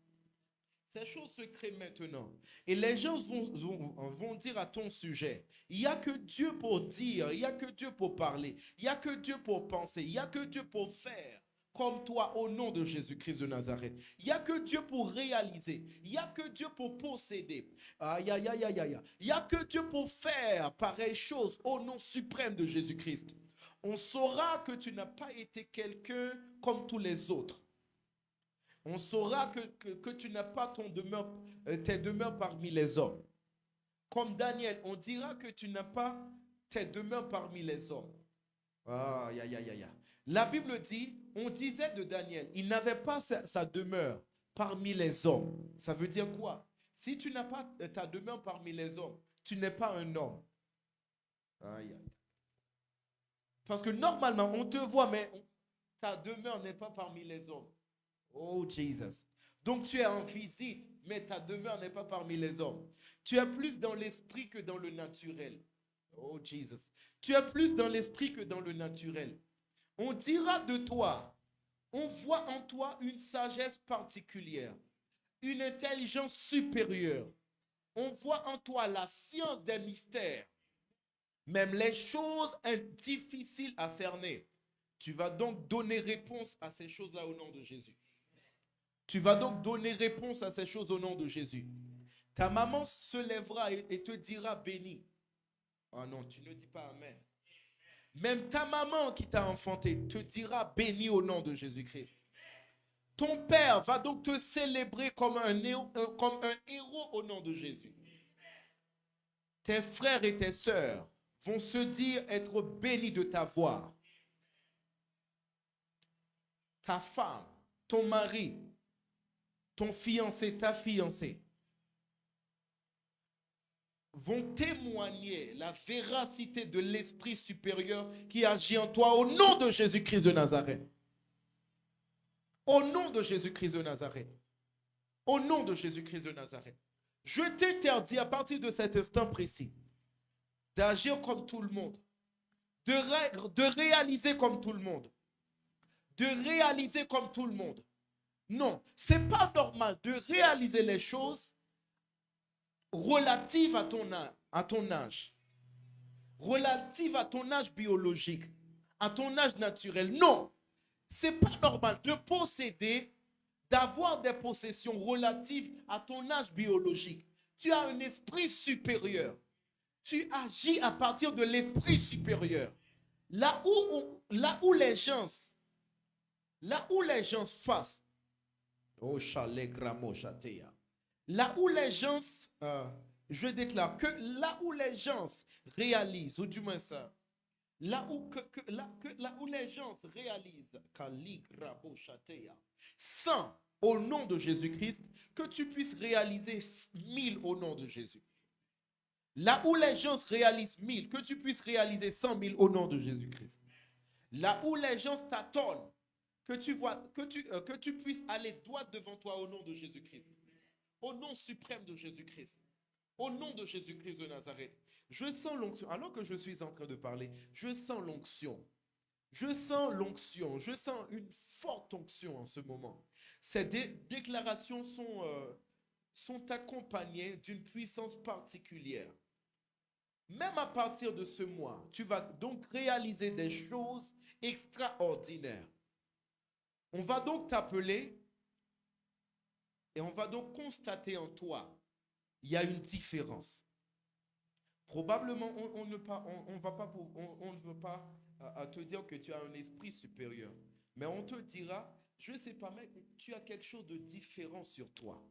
Ces choses se créent maintenant. Et les gens vont dire à ton sujet, il n'y a que Dieu pour dire, il n'y a que Dieu pour parler, il n'y a que Dieu pour penser, il n'y a que Dieu pour faire comme toi au nom de Jésus-Christ de Nazareth. Il n'y a que Dieu pour réaliser. Il n'y a que Dieu pour posséder. Aïe, aïe, aïe, aïe, aïe. Il n'y a que Dieu pour faire pareille chose au nom suprême de Jésus-Christ. On saura que tu n'as pas été quelqu'un comme tous les autres. On saura que tu n'as pas tes demeures parmi les hommes. Comme Daniel, on dira que tu n'as pas tes demeures parmi les hommes. Aïe, aïe, aïe, aïe. La Bible dit, on disait de Daniel, il n'avait pas sa demeure parmi les hommes. Ça veut dire quoi? Si tu n'as pas ta demeure parmi les hommes, tu n'es pas un homme. Aïe, aïe. Parce que normalement, on te voit, mais ta demeure n'est pas parmi les hommes. Oh, Jesus. Donc tu es en visite, mais ta demeure n'est pas parmi les hommes. Tu es plus dans l'esprit que dans le naturel. Oh, Jesus. Tu es plus dans l'esprit que dans le naturel. On dira de toi, on voit en toi une sagesse particulière, une intelligence supérieure. On voit en toi la science des mystères, même les choses difficiles à cerner. Tu vas donc donner réponse à ces choses-là au nom de Jésus. Tu vas donc donner réponse à ces choses au nom de Jésus. Ta maman se lèvera et te dira béni. Oh non, tu ne dis pas amen. Même ta maman qui t'a enfanté te dira béni au nom de Jésus-Christ. Ton père va donc te célébrer comme un héros au nom de Jésus. Tes frères et tes sœurs vont se dire être bénis de t'avoir. Ta femme, ton mari, ton fiancé, ta fiancée vont témoigner la véracité de l'esprit supérieur qui agit en toi au nom de Jésus-Christ de Nazareth. Au nom de Jésus-Christ de Nazareth. Au nom de Jésus-Christ de Nazareth. Je t'interdis à partir de cet instant précis d'agir comme tout le monde, de réaliser comme tout le monde, de réaliser comme tout le monde. Non, ce n'est pas normal de réaliser les choses relatives à ton âge, relatives à ton âge biologique, à ton âge naturel. Non, ce n'est pas normal de posséder, d'avoir des possessions relatives à ton âge biologique. Tu as un esprit supérieur. Tu agis à partir de l'esprit supérieur. Là où les gens fassent, oh chalet gramo chateya. Là où les gens, je déclare que là où les gens réalisent, ou du moins ça, là où les gens réalisent, sans, au nom de Jésus-Christ, que tu puisses réaliser 1000 au nom de Jésus. Là où les gens réalisent 1000, que tu puisses réaliser 100 000 au nom de Jésus-Christ. Là où les gens t'attendent, que tu puisses aller droit devant toi au nom de Jésus-Christ. Au nom suprême de Jésus-Christ. Au nom de Jésus-Christ de Nazareth. Je sens l'onction. Alors que je suis en train de parler, je sens l'onction. Je sens l'onction. Je sens une forte onction en ce moment. Ces déclarations sont accompagnées d'une puissance particulière. Même à partir de ce mois, tu vas donc réaliser des choses extraordinaires. On va donc t'appeler et on va donc constater en toi, il y a une différence. Probablement, on ne veut pas te dire que tu as un esprit supérieur. Mais on te dira, je ne sais pas, mais tu as quelque chose de différent sur toi.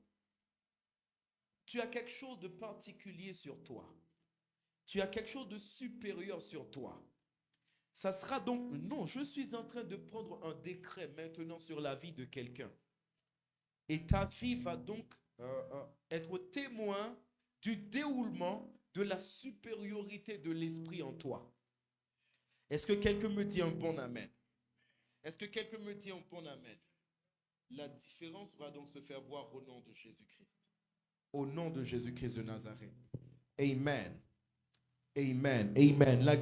Tu as quelque chose de particulier sur toi. Tu as quelque chose de supérieur sur toi. Ça sera donc, non, je suis en train de prendre un décret maintenant sur la vie de quelqu'un. Et ta vie va donc être témoin du déroulement de la supériorité de l'esprit en toi. Est-ce que quelqu'un me dit un bon amen? Est-ce que quelqu'un me dit un bon amen? La différence va donc se faire voir au nom de Jésus-Christ. Au nom de Jésus-Christ de Nazareth. Amen. Amen. Amen. La grâce